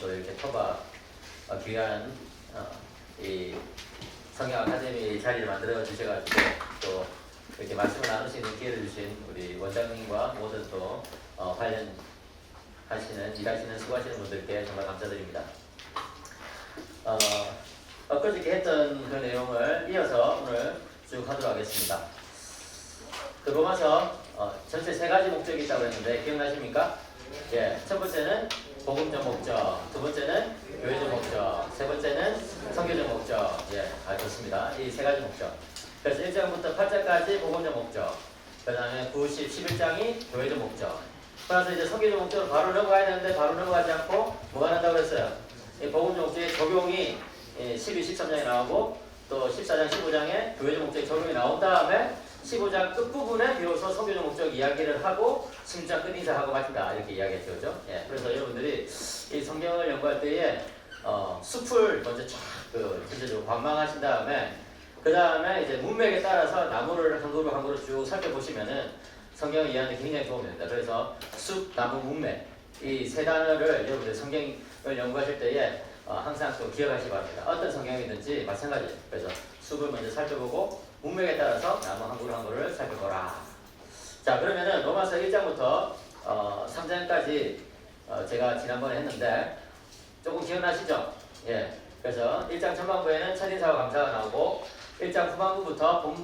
또 이렇게 토바 귀한 이 성경 아카데미 자리를 만들어 주셔가지고 또 이렇게 말씀을 나눌 수 있는 기회를 주신 우리 원장님과 모든 또 관련하시는 일하시는 수고하시는 분들께 정말 감사드립니다. 엊그저께 했던 그 내용을 이어서 오늘 쭉 하도록 하겠습니다. 그 로마서 전체 세 가지 목적이 있다고 했는데 기억나십니까? 예, 첫 번째는 복음적 목적, 두 번째는 교회적 목적, 세 번째는 선교적 목적. 예, 좋습니다. 이 세 가지 목적. 그래서 1장부터 8장까지 복음적 목적, 그 다음에 9, 10, 11장이 교회적 목적. 그래서 이제 선교적 목적으로 바로 넘어가야 되는데 바로 넘어가지 않고 뭐가 난다고 그랬어요? 이 복음적 목적의 적용이 12, 13장에 나오고 또 14장, 15장에 교회적 목적의 적용이 나온 다음에 15장 끝부분에 비로소 선교적 목적 이야기를 하고 16장 끝인사하고 마친다 이렇게 이야기했죠. 그죠? 예, 그래서 여러분들이 이 성경을 연구할 때에 숲을 먼저 쫙 전체적으로 관망하신 다음에 그 다음에 이제 문맥에 따라서 나무를 한 그루 한 그루 쭉 살펴보시면은 성경을 이해하는 데 굉장히 도움이 됩니다. 그래서 숲, 나무, 문맥 이 세 단어를 여러분들 성경을 연구하실 때에 항상 또 기억하시기 바랍니다. 어떤 성경이든지 마찬가지예요. 그래서 숲을 먼저 살펴보고 문맥에 따라서 나무 한 그루 한 그루를 살펴보라. 자, 그러면은 로마서 1장부터 3장까지 제가 지난번에 했는데 조금 기억나시죠? 예. 그래서 1장 전반부에는 첫인사와 감사가 나오고 1장 후반부부터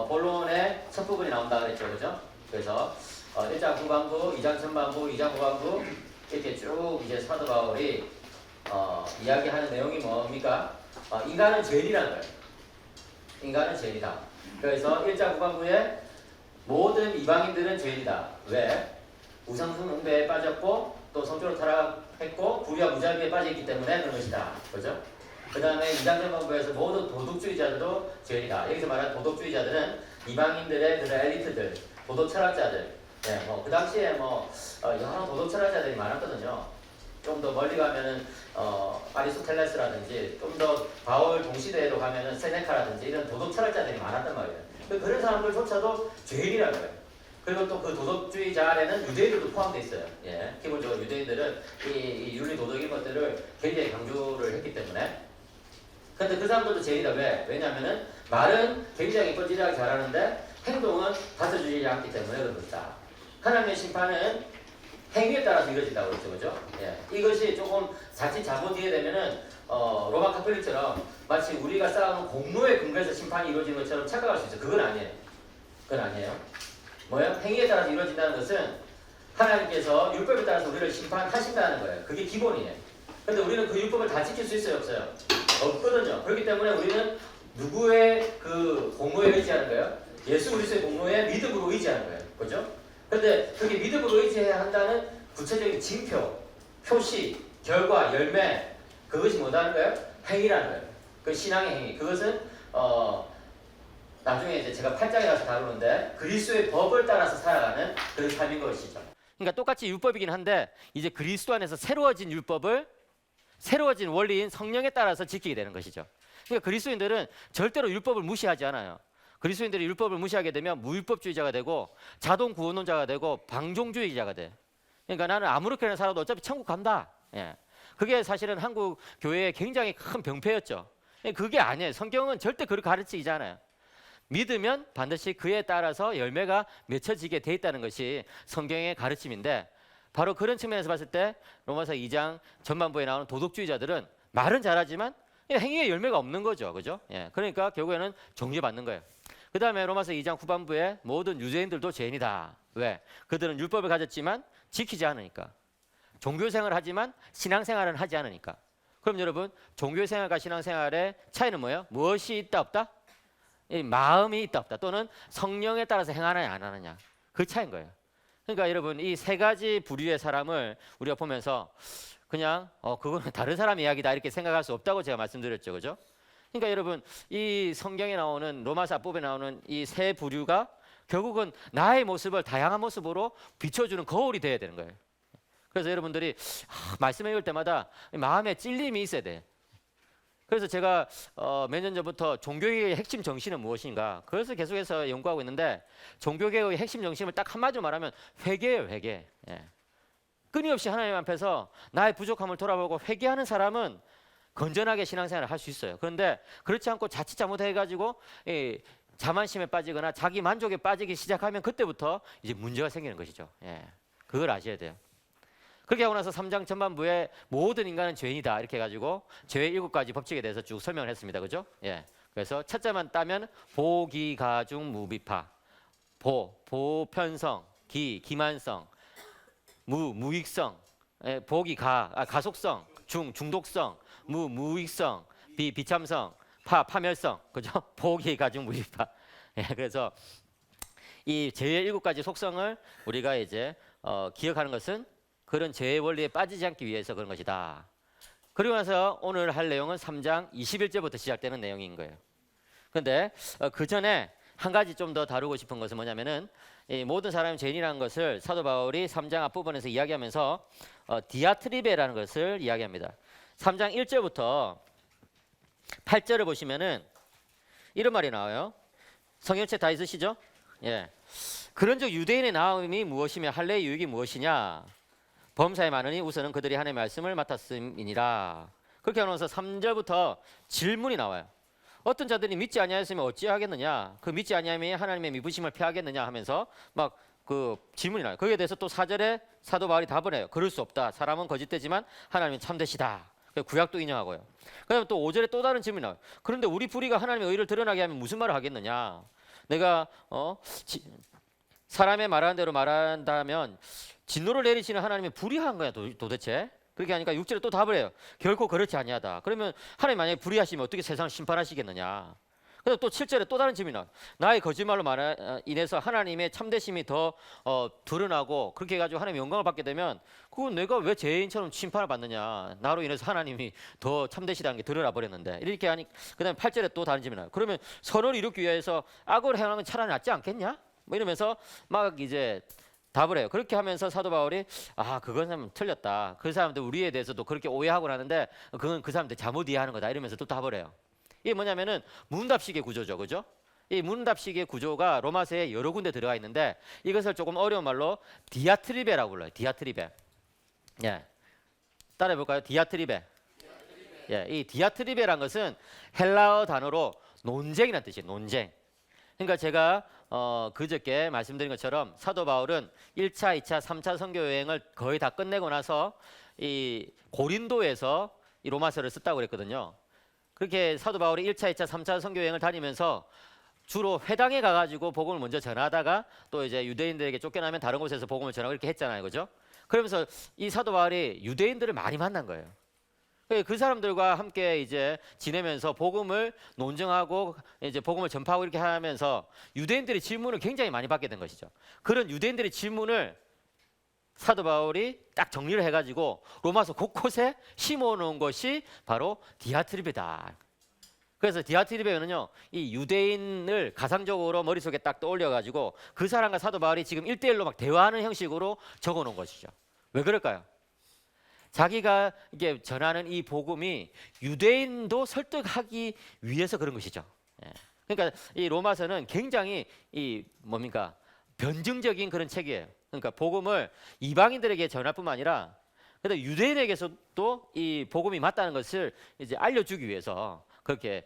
본론의 첫 부분이 나온다 그랬죠. 그죠? 그래서 1장 후반부, 2장 전반부, 2장 후반부 이렇게 쭉 이제 사도 바울이 이야기하는 내용이 뭡니까? 인간은 죄인이라는 거예요. 인간은 죄인이다. 그래서 1장 후반부에 모든 이방인들은 죄인이다. 왜? 우상숭 숭배에 빠졌고 또 성적으로 타락했고 불의와 무자비에 빠져있기 때문에 그런 것이다. 그죠? 그 다음에 2장 전반부에서 모든 도덕주의자들도 죄인이다. 여기서 말하는 도덕주의자들은 이방인들의 그런 엘리트들, 도덕 철학자들. 네, 그 당시에 여러 도덕 철학자들이 많았거든요. 좀 더 멀리 가면은 아리스토텔레스라든지 좀 더 바울 동시대로 가면은 세네카라든지 이런 도덕 철학자들이 많았단 말이에요. 그런 사람들조차도 죄인이라는 거예요. 그리고 또 그 도덕주의자 안에는 유대인들도 포함되어 있어요. 예, 기본적으로 유대인들은 이 윤리 도덕인 것들을 굉장히 강조를 했기 때문에. 근데 그 사람들도 죄인이다. 왜? 왜냐면은 말은 굉장히 뻔질하게 잘하는데 행동은 받쳐주지 않기 때문에 그런 것이다. 하나님의 심판은 행위에 따라서 이루어진다고 그랬죠. 그죠? 예. 이것이 조금 자칫 잘못 이해되면은 로마 카톨릭처럼 마치 우리가 쌓아놓은 공로에 근거해서 심판이 이루어지는 것처럼 착각할 수 있어요. 그건 아니에요. 그건 아니에요. 뭐예요? 행위에 따라서 이루어진다는 것은 하나님께서 율법에 따라서 우리를 심판하신다는 거예요. 그게 기본이에요. 근데 우리는 그 율법을 다 지킬 수 있어요? 없어요? 없거든요. 그렇기 때문에 우리는 누구의 그 공로에 의지하는 거예요? 예수 그리스도의 공로에 믿음으로 의지하는 거예요. 그죠? 근데 그게 믿음으로 의지해야 한다는 구체적인 징표, 표시, 결과, 열매 그것이 뭐라는 거예요? 행위라는 거예요. 그 신앙의 행위. 그것은 나중에 이제 제가 8장에 가서 다루는데 그리스도의 법을 따라서 살아가는 그런 삶인 것이죠. 그러니까 똑같이 율법이긴 한데 이제 그리스도 안에서 새로워진 율법을 새로워진 원리인 성령에 따라서 지키게 되는 것이죠. 그러니까 그리스도인들은 절대로 율법을 무시하지 않아요. 그리스도인들이 율법을 무시하게 되면 무율법주의자가 되고 자동 구원론자가 되고 방종주의자가 돼. 그러니까 나는 아무렇게나 살아도 어차피 천국 간다. 예. 그게 사실은 한국 교회의 굉장히 큰 병폐였죠. 그게 아니에요. 성경은 절대 그렇게 가르치지 않아요. 믿으면 반드시 그에 따라서 열매가 맺혀지게 돼 있다는 것이 성경의 가르침인데 바로 그런 측면에서 봤을 때 로마서 2장 전반부에 나오는 도덕주의자들은 말은 잘하지만 행위에 열매가 없는 거죠. 그죠? 예. 그러니까 결국에는 정죄받는 거예요. 그 다음에 로마서 2장 후반부에 모든 유대인들도 죄인이다. 왜? 그들은 율법을 가졌지만 지키지 않으니까. 종교생활을 하지만 신앙생활은 하지 않으니까. 그럼 여러분 종교생활과 신앙생활의 차이는 뭐예요? 무엇이 있다 없다? 이 마음이 있다 없다 또는 성령에 따라서 행하느냐 안 하느냐 그 차이인 거예요. 그러니까 여러분 이 세 가지 부류의 사람을 우리가 보면서 그냥 그거는 다른 사람 이야기다 이렇게 생각할 수 없다고 제가 말씀드렸죠. 그죠? 그러니까 여러분 이 성경에 나오는 로마서 앞부분에 나오는 이 세 부류가 결국은 나의 모습을 다양한 모습으로 비춰주는 거울이 돼야 되는 거예요. 그래서 여러분들이 말씀을 읽을 때마다 마음에 찔림이 있어야 돼. 그래서 제가 몇 년 전부터 종교개혁의 핵심 정신은 무엇인가 그래서 계속해서 연구하고 있는데 종교개혁의 핵심 정신을 딱 한마디로 말하면 회개예요. 회개. 예. 끊임없이 하나님 앞에서 나의 부족함을 돌아보고 회개하는 사람은 건전하게 신앙생활을 할 수 있어요. 그런데 그렇지 않고 자칫 잘못해가지고 자만심에 빠지거나 자기 만족에 빠지기 시작하면 그때부터 이제 문제가 생기는 것이죠. 예, 그걸 아셔야 돼요. 그렇게 하고 나서 3장 전반부에 모든 인간은 죄인이다 이렇게 해가지고 죄의 7가지 법칙에 대해서 쭉 설명을 했습니다. 그죠? 예. 그래서 첫째만 따면 보기 가중 무비파, 보편성, 기만성, 무익성, 보기 가속성, 중독성, 무익성, 비참성, 파멸성, 그죠? 보기 가중 무비파. 예, 그래서 이 죄의 7가지 속성을 우리가 이제 기억하는 것은 그런 죄의 원리에 빠지지 않기 위해서 그런 것이다. 그리고 나서 오늘 할 내용은 3장 21절부터 시작되는 내용인 거예요. 그런데 그 전에 한 가지 좀 더 다루고 싶은 것은 뭐냐면은 이 모든 사람이 죄인이라는 것을 사도 바울이 3장 앞부분에서 이야기하면서 디아트리베라는 것을 이야기합니다. 3장 1절부터 8절을 보시면은 이런 말이 나와요. 성경책 다 있으시죠? 예. 그런즉 유대인의 나음이 무엇이며 할례의 유익이 무엇이냐? 범사에 많으니 우선은 그들이 하나님의 말씀을 맡았음이니라. 그렇게 하면서 3절부터 질문이 나와요. 어떤 자들이 믿지 아니하였으면 어찌하겠느냐? 그 믿지 아니함이 하나님의 미부심을 피하겠느냐 하면서 막 그 질문이 나와요. 거기에 대해서 또 4절에 사도 바울이 답을 해요. 그럴 수 없다. 사람은 거짓되지만 하나님은 참되시다. 구약도 인용하고요. 그다음에 또 5절에 또 다른 질문이 나와요. 그런데 우리 불의가 하나님의 의를 드러나게 하면 무슨 말을 하겠느냐? 내가 사람의 말하는 대로 말한다면 진노를 내리시는 하나님이 불의한 거야 도대체? 그렇게 하니까 6절에 또 답을 해요. 결코 그렇지 아니하다. 그러면 하나님 만약에 불의하시면 어떻게 세상을 심판하시겠느냐? 그래서 또 7절에 또 다른 질문이 나와요. 나의 거짓말로 인해서 하나님의 참되심이 더 드러나고 그렇게 해가지고 하나님의 영광을 받게 되면 그건 내가 왜 죄인처럼 심판을 받느냐? 나로 인해서 하나님이 더 참되시다는 게 드러나 버렸는데 이렇게 하니 그다음에 8절에 또 다른 질문이 나와요. 그러면 선을 이루기 위해서 악을 행하는 건 차라리 낫지 않겠냐? 뭐 이러면서 막 이제 답을 해요. 그렇게 하면서 사도 바울이 그건 틀렸다. 그 사람들 우리에 대해서도 그렇게 오해하고 하는데 그건 그 사람들 잘못 이해하는 거다. 이러면서 또 답을 해요. 이게 뭐냐면은 문답식의 구조죠. 그죠? 이 문답식의 구조가 로마서에 여러 군데 들어가 있는데 이것을 조금 어려운 말로 디아트리베라고 불러요. 디아트리베. 예. 따라해 볼까요? 디아트리베. 예. 이 디아트리베란 것은 헬라어 단어로 논쟁이라는 뜻이에요. 논쟁. 그러니까 제가 그저께 말씀드린 것처럼 사도 바울은 1차, 2차, 3차 선교 여행을 거의 다 끝내고 나서 이 고린도에서 이 로마서를 썼다고 그랬거든요. 그렇게 사도 바울이 1차, 2차, 3차 선교 여행을 다니면서 주로 회당에 가가지고 복음을 먼저 전하다가 또 이제 유대인들에게 쫓겨나면 다른 곳에서 복음을 전하고 이렇게 했잖아요, 그죠? 그러면서 이 사도 바울이 유대인들을 많이 만난 거예요. 그 사람들과 함께 이제 지내면서 복음을 논증하고 이제 복음을 전파하고 이렇게 하면서 유대인들의 질문을 굉장히 많이 받게 된 것이죠. 그런 유대인들의 질문을 사도 바울이 딱 정리를 해가지고 로마서 곳곳에 심어놓은 것이 바로 디아트리베다. 그래서 디아트리베는요, 이 유대인을 가상적으로 머릿속에 딱 떠올려가지고 그 사람과 사도 바울이 지금 1대1로 막 대화하는 형식으로 적어놓은 것이죠. 왜 그럴까요? 자기가 이게 전하는 이 복음이 유대인도 설득하기 위해서 그런 것이죠. 예. 그러니까 이 로마서는 굉장히 이 뭡니까 변증적인 그런 책이에요. 그러니까 복음을 이방인들에게 전할 뿐만 아니라 그래도 유대인에게서도 이 복음이 맞다는 것을 이제 알려주기 위해서 그렇게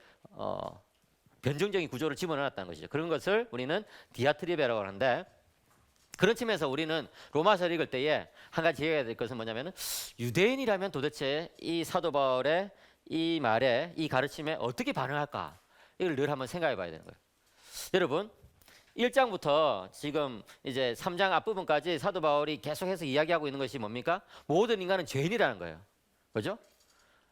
변증적인 구조를 집어넣었다는 것이죠. 그런 것을 우리는 디아트리베라고 하는데 그런 측면에서 우리는 로마서를 읽을 때에 한 가지 기억해야 될 것은 뭐냐면은 유대인이라면 도대체 이 사도 바울의 이 말에 이 가르침에 어떻게 반응할까 이걸 늘 한번 생각해 봐야 되는 거예요. 여러분 1장부터 지금 이제 3장 앞부분까지 사도 바울이 계속해서 이야기하고 있는 것이 뭡니까? 모든 인간은 죄인이라는 거예요. 그죠?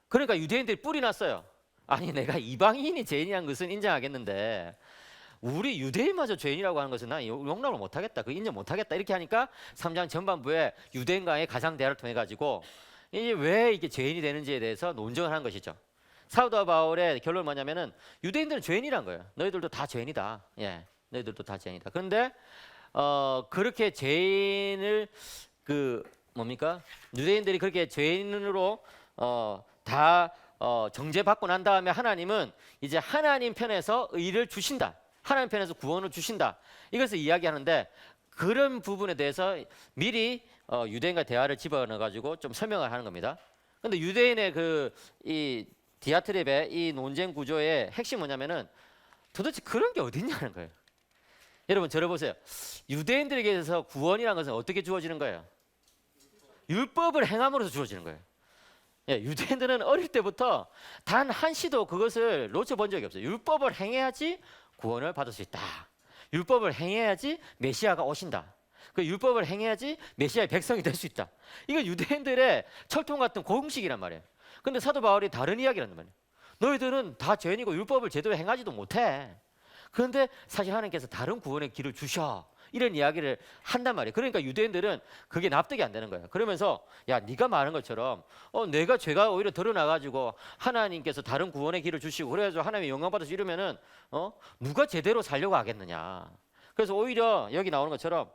그러니까 유대인들이 뿔이 났어요. 아니 내가 이방인이 죄인이라는 것은 인정하겠는데 우리 유대인마저 죄인이라고 하는 것은 난 용납을 못하겠다. 그 인정 못하겠다. 이렇게 하니까 3장 전반부에 유대인과의 가상 대화를 통해 가지고 이게 왜 이게 죄인이 되는지에 대해서 논쟁을 하는 것이죠. 사도 바울의 결론은 뭐냐면은 유대인들은 죄인이란 거예요. 너희들도 다 죄인이다. 예, 너희들도 다 죄인이다. 그런데 그렇게 죄인을 뭡니까? 유대인들이 그렇게 죄인으로 다 정죄받고 난 다음에 하나님은 이제 하나님 편에서 의를 주신다. 하나님 편에서 구원을 주신다. 이것을 이야기하는데 그런 부분에 대해서 미리 유대인과 대화를 집어넣어 가지고 좀 설명을 하는 겁니다. 근데 유대인의 이 디아트립의 이 논쟁 구조의 핵심이 뭐냐면은 도대체 그런 게 어딨냐는 거예요. 여러분 저를 보세요. 유대인들에게서 구원이라는 것은 어떻게 주어지는 거예요? 율법을 행함으로써 주어지는 거예요. 예, 유대인들은 어릴 때부터 단 한시도 그것을 놓쳐본 적이 없어요. 율법을 행해야지 구원을 받을 수 있다. 율법을 행해야지 메시아가 오신다. 그 율법을 행해야지 메시아의 백성이 될 수 있다. 이건 유대인들의 철통 같은 공식이란 말이에요. 근데 사도 바울이 다른 이야기라는 말이에요. 너희들은 다 죄인이고 율법을 제대로 행하지도 못해. 그런데 사실 하나님께서 다른 구원의 길을 주셔. 이런 이야기를 한단 말이에요. 그러니까 유대인들은 그게 납득이 안 되는 거예요. 그러면서 야 네가 말한 것처럼 내가 죄가 오히려 드러나가지고 하나님께서 다른 구원의 길을 주시고 그래가지고 하나님의 영광 받아서 이러면은 누가 제대로 살려고 하겠느냐. 그래서 오히려 여기 나오는 것처럼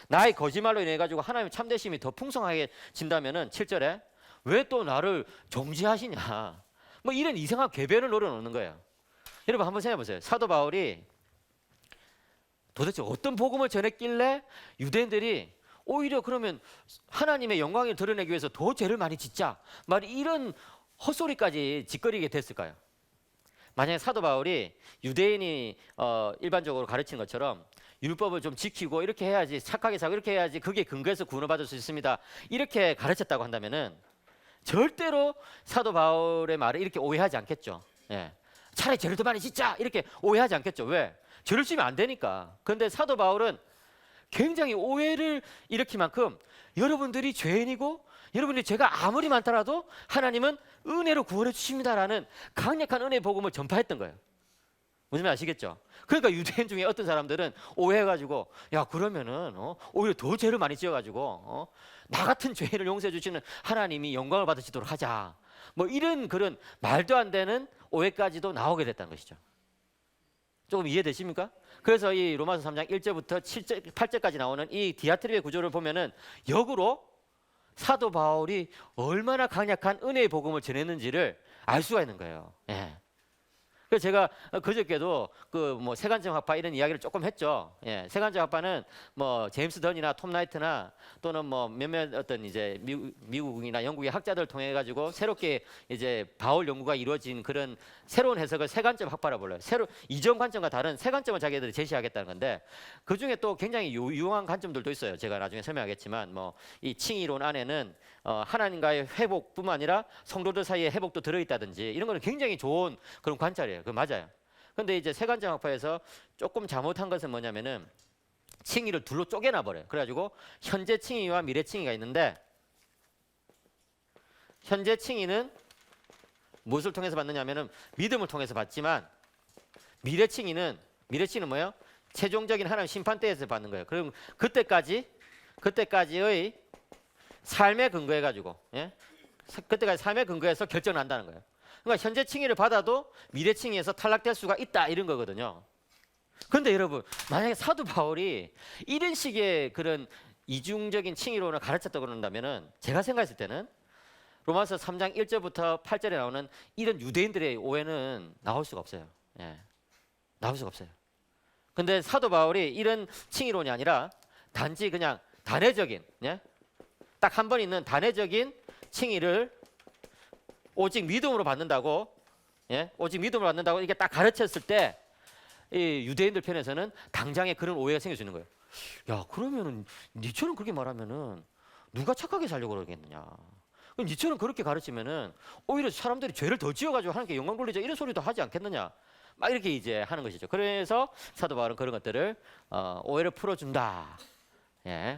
나의 거짓말로 인해 가지고 하나님의 참되심이 더 풍성하게 진다면은 7절에 왜 또 나를 정죄하시냐. 뭐 이런 이상한 궤변을 노려놓는 거예요. 여러분 한번 생각해 보세요. 사도 바울이 도대체 어떤 복음을 전했길래 유대인들이 오히려 그러면 하나님의 영광을 드러내기 위해서 더 죄를 많이 짓자. 말 이런 헛소리까지 짓거리게 됐을까요? 만약에 사도 바울이 유대인이 일반적으로 가르치는 것처럼 율법을 좀 지키고 이렇게 해야지 착하게 살고 이렇게 해야지 그게 근거에서 구원을 받을 수 있습니다. 이렇게 가르쳤다고 한다면은 절대로 사도 바울의 말을 이렇게 오해하지 않겠죠. 예. 차라리 죄를 더 많이 짓자 이렇게 오해하지 않겠죠. 왜? 죄를 지면 안 되니까. 그런데 사도 바울은 굉장히 오해를 일으킬 만큼 여러분들이 죄인이고 여러분들이 죄가 아무리 많더라도 하나님은 은혜로 구원해 주십니다라는 강력한 은혜의 복음을 전파했던 거예요. 무슨 말 아시겠죠? 그러니까 유대인 중에 어떤 사람들은 오해해가지고 야 그러면은 오히려 더 죄를 많이 지어가지고 나 같은 죄인을 용서해 주시는 하나님이 영광을 받으시도록 하자. 뭐 이런 그런 말도 안 되는 오해까지도 나오게 됐다는 것이죠. 조금 이해되십니까? 그래서 이 로마서 3장 1절부터 7절, 8절까지 나오는 이 디아트립의 구조를 보면은 역으로 사도 바울이 얼마나 강력한 은혜의 복음을 전했는지를 알 수가 있는 거예요. 예. 그래서 제가 그저께도 뭐 세간적 학파 이런 이야기를 조금 했죠. 예, 세간적 학파는 뭐 제임스 던이나 톰 라이트나 또는 뭐 몇몇 어떤 이제 미국이나 영국의 학자들 통해 가지고 새롭게 이제 바울 연구가 이루어진 그런 새로운 해석을 세간적 학파라 불러요. 이전 관점과 다른 세 관점을 자기들이 제시하겠다는 건데 그 중에 또 굉장히 유용한 관점들도 있어요. 제가 나중에 설명하겠지만 뭐 이 칭의론 안에는 하나님과의 회복뿐만 아니라 성도들 사이의 회복도 들어있다든지 이런 거는 굉장히 좋은 그런 관찰이에요. 그 맞아요. 근데 이제 세간적 학파에서 조금 잘못한 것은 뭐냐면은 칭의를 둘로 쪼개놔 버려요. 그래가지고 현재 칭의와 미래 칭의가 있는데 현재 칭의는 무엇을 통해서 받느냐면은 믿음을 통해서 받지만 미래 칭의는 뭐예요? 최종적인 하나님 심판 때에서 받는 거예요. 그럼 그때까지의 삶에 근거해 가지고 그때까지 삶에 근거해서 결정을 한다는 거예요. 그러니까 현재 칭의를 받아도 미래 칭의에서 탈락될 수가 있다 이런 거거든요. 그런데 여러분 만약에 사도 바울이 이런 식의 그런 이중적인 칭의론을 가르쳤다고 그런다면은 제가 생각했을 때는 로마서 3장 1절부터 8절에 나오는 이런 유대인들의 오해는 나올 수가 없어요. 나올 수가 없어요. 근데 사도 바울이 이런 칭의론이 아니라 단지 그냥 단회적인 딱 한 번 있는 단회적인 칭의를 오직 믿음으로 받는다고 오직 믿음으로 받는다고 이게 딱 가르쳤을 때 이 유대인들 편에서는 당장에 그런 오해가 생길 수 있는 거예요. 야 그러면은 니처럼 그렇게 말하면은 누가 착하게 살려고 그러겠느냐. 니처럼 그렇게 가르치면은 오히려 사람들이 죄를 더 지어가지고 하나님께 영광 돌리자 이런 소리도 하지 않겠느냐. 막 이렇게 이제 하는 것이죠. 그래서 사도 바울은 그런 것들을 오해를 풀어준다.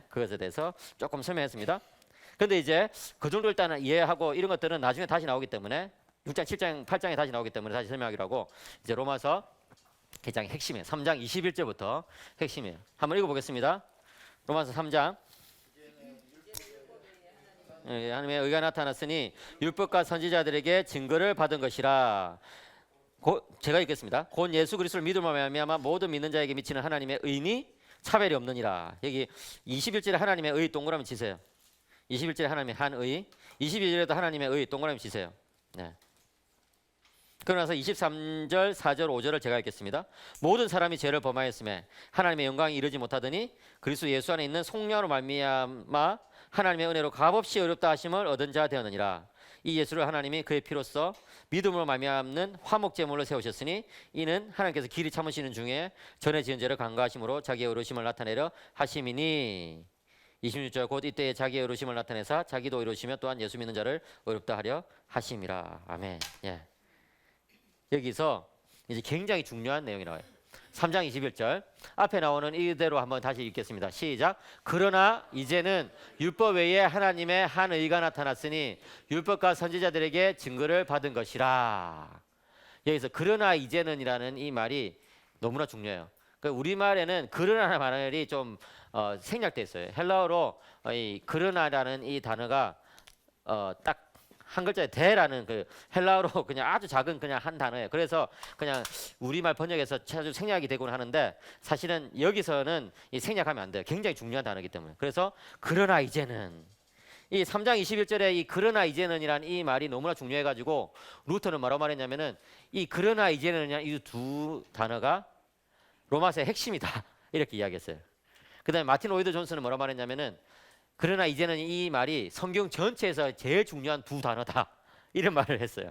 그것에 대해서 조금 설명했습니다. 근데 이제 그 정도 일단은 이해하고 이런 것들은 나중에 다시 나오기 때문에 6장, 7장, 8장에 다시 나오기 때문에 다시 설명하기로 하고 이제 로마서 개장의 핵심이에요. 3장 21절부터 핵심이에요. 한번 읽어보겠습니다. 로마서 3장 하나님의 의가 나타났으니 율법과 선지자들에게 증거를 받은 것이라. 제가 읽겠습니다. 곧 예수 그리스도를 믿음으로 말미암아 모든 믿는 자에게 미치는 하나님의 의니 차별이 없느니라. 여기 21절에 하나님의 의 동그라미 치세요. 21절에 하나님의 한 의, 22절에도 하나님의 의 동그라미 치세요. 그러고 나서 23절, 4절, 5절을 제가 읽겠습니다. 모든 사람이 죄를 범하였음에 하나님의 영광이 이르지 못하더니 그리스도 예수 안에 있는 속량으로 말미암아 하나님의 은혜로 값없이 의롭다 하심을 얻은 자 되었느니라. 이 예수를 하나님이 그의 피로써 믿음으로 말미암는 화목 제물로 세우셨으니 이는 하나님께서 길이 참으시는 중에 전에 지은 죄를 간과하심으로 자기의 의로우심을 나타내려 하심이니 26절 곧 이때에 자기의 의로우심을 나타내사 자기도 의로우시며 또한 예수 믿는 자를 의롭다 하려 하심이라. 아멘. 예. 여기서 이제 굉장히 중요한 내용이 나와요. 3장 21절 앞에 나오는 이대로 한번 다시 읽겠습니다. 시작. 그러나 이제는 율법 외에 하나님의 한 의가 나타났으니 율법과 선지자들에게 증거를 받은 것이라. 여기서 그러나 이제는이라는 이 말이 너무나 중요해요. 그러니까 우리말에는 그러나라는 말이 좀 생략돼 있어요. 헬라어로 이 그러나라는 이 단어가 딱 한 글자에 대라는 그 헬라어로 그냥 아주 작은 그냥 한 단어예요. 그래서 그냥 우리말 번역에서 자주 생략이 되곤 하는데 사실은 여기서는 이 생략하면 안 돼요. 굉장히 중요한 단어이기 때문에. 그래서 그러나 이제는 이 3장 21절에 이 그러나 이제는이란 이 말이 너무나 중요해 가지고 루터는 뭐라고 말했냐면은 이 그러나 이제는이란 이 두 단어가 로마서의 핵심이다. 이렇게 이야기했어요. 그다음에 마틴 로이드 존슨은 뭐라고 말했냐면은 그러나 이제는 이 말이 성경 전체에서 제일 중요한 두 단어다. 이런 말을 했어요.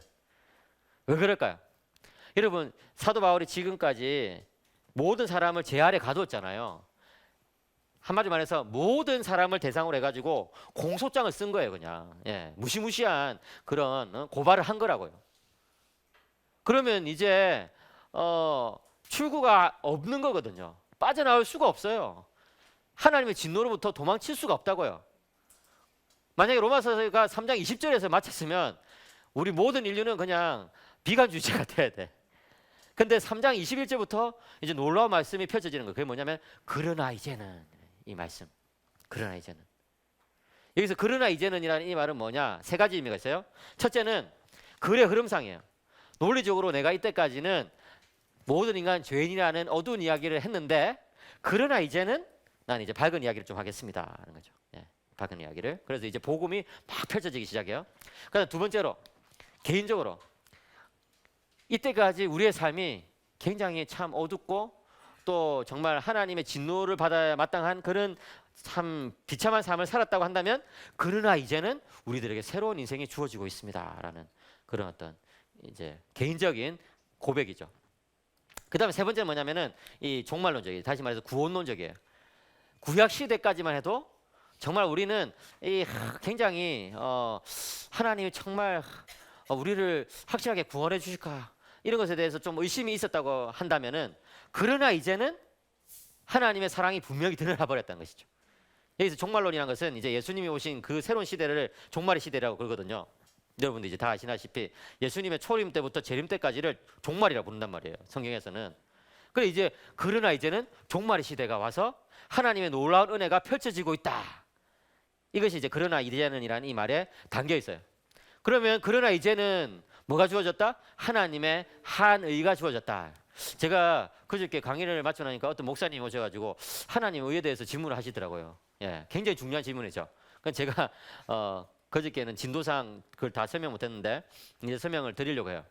왜 그럴까요? 여러분 사도 바울이 지금까지 모든 사람을 제 아래 가두었잖아요. 한마디로 말해서 모든 사람을 대상으로 해가지고 공소장을 쓴 거예요. 그냥 무시무시한 그런 고발을 한 거라고요. 그러면 이제 출구가 없는 거거든요. 빠져나올 수가 없어요. 하나님의 진노로부터 도망칠 수가 없다고요. 만약에 로마서가 3장 20절에서 마쳤으면 우리 모든 인류는 그냥 비관주의자가 돼야 돼. 근데 3장 21절부터 이제 놀라운 말씀이 펼쳐지는 거예요. 그게 뭐냐면 그러나 이제는 이 말씀. 그러나 이제는. 여기서 그러나 이제는이라는 이 말은 뭐냐? 세 가지 의미가 있어요. 첫째는 글의 흐름상이에요. 논리적으로 내가 이때까지는 모든 인간 죄인이라는 어두운 이야기를 했는데 그러나 이제는 난 이제 밝은 이야기를 좀 하겠습니다 하는 거죠. 밝은 이야기를. 그래서 이제 복음이 막 펼쳐지기 시작해요. 그다음 두 번째로 개인적으로 이때까지 우리의 삶이 굉장히 참 어둡고 또 정말 하나님의 진노를 받아야 마땅한 그런 참 비참한 삶을 살았다고 한다면 그러나 이제는 우리들에게 새로운 인생이 주어지고 있습니다라는 그런 어떤 이제 개인적인 고백이죠. 그다음에 세 번째는 뭐냐면은 이 종말론적이에요. 다시 말해서 구원론적이에요. 구약 시대까지만 해도 정말 우리는 이 굉장히 하나님이 정말 우리를 확실하게 구원해 주실까 이런 것에 대해서 좀 의심이 있었다고 한다면은 그러나 이제는 하나님의 사랑이 분명히 드러나 버렸다는 것이죠. 여기서 종말론이라는 것은 이제 예수님이 오신 그 새로운 시대를 종말의 시대라고 그러거든요. 여러분들 이제 다 아시다시피 예수님의 초림 때부터 재림 때까지를 종말이라고 부른단 말이에요. 성경에서는. 그래 이제 그러나 이제는 종말의 시대가 와서 하나님의 놀라운 은혜가 펼쳐지고 있다. 이것이 이제 그러나 이제는이라는 이 말에 담겨 있어요. 그러면 그러나 이제는 뭐가 주어졌다? 하나님의 한 의가 주어졌다. 제가 그저께 강의를 마치고 나니까 어떤 목사님이 오셔가지고 하나님 의에 대해서 질문을 하시더라고요. 굉장히 중요한 질문이죠. 그래서 제가 그저께는 진도상 그걸 다 설명 못했는데 이제 설명을 드리려고 해요.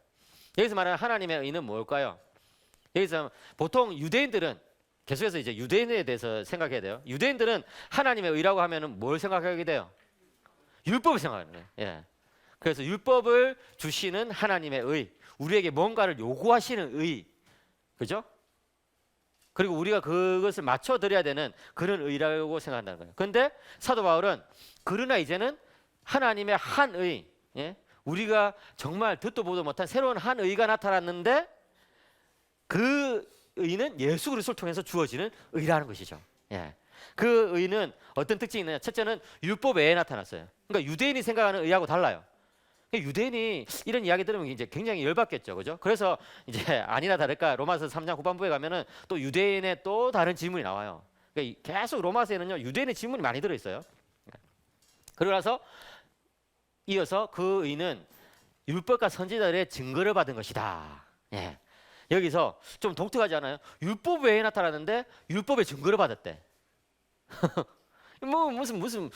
여기서 말하는 하나님의 의는 뭘까요? 여기서 보통 유대인들은 계속해서 이제 유대인에 대해서 생각해야 돼요. 유대인들은 하나님의 의라고 하면은 뭘 생각하게 돼요? 율법을 생각하는 거예요. 그래서 율법을 주시는 하나님의 의, 우리에게 뭔가를 요구하시는 의, 그죠? 그리고 우리가 그것을 맞춰 드려야 되는 그런 의라고 생각한다는 거예요. 그런데 사도 바울은 그러나 이제는 하나님의 한 의, 우리가 정말 듣도 보도 못한 새로운 한 의가 나타났는데 그 의는 예수 그리스도를 통해서 주어지는 의라는 것이죠. 그 의는 어떤 특징이 있느냐? 첫째는 율법 외에 나타났어요. 그러니까 유대인이 생각하는 의하고 달라요. 유대인이 이런 이야기 들으면 이제 굉장히 열받겠죠, 그죠? 그래서 이제 아니나 다를까 로마서 3장 후반부에 가면은 또 유대인의 또 다른 질문이 나와요. 그러니까 계속 로마서에는요 유대인의 질문이 많이 들어 있어요. 그러고 나서 이어서 그 의는 율법과 선지자들의 증거를 받은 것이다. 여기서 좀 독특하지 않아요? 율법 외에 나타났는데 율법의 증거를 받았대. 뭐 무슨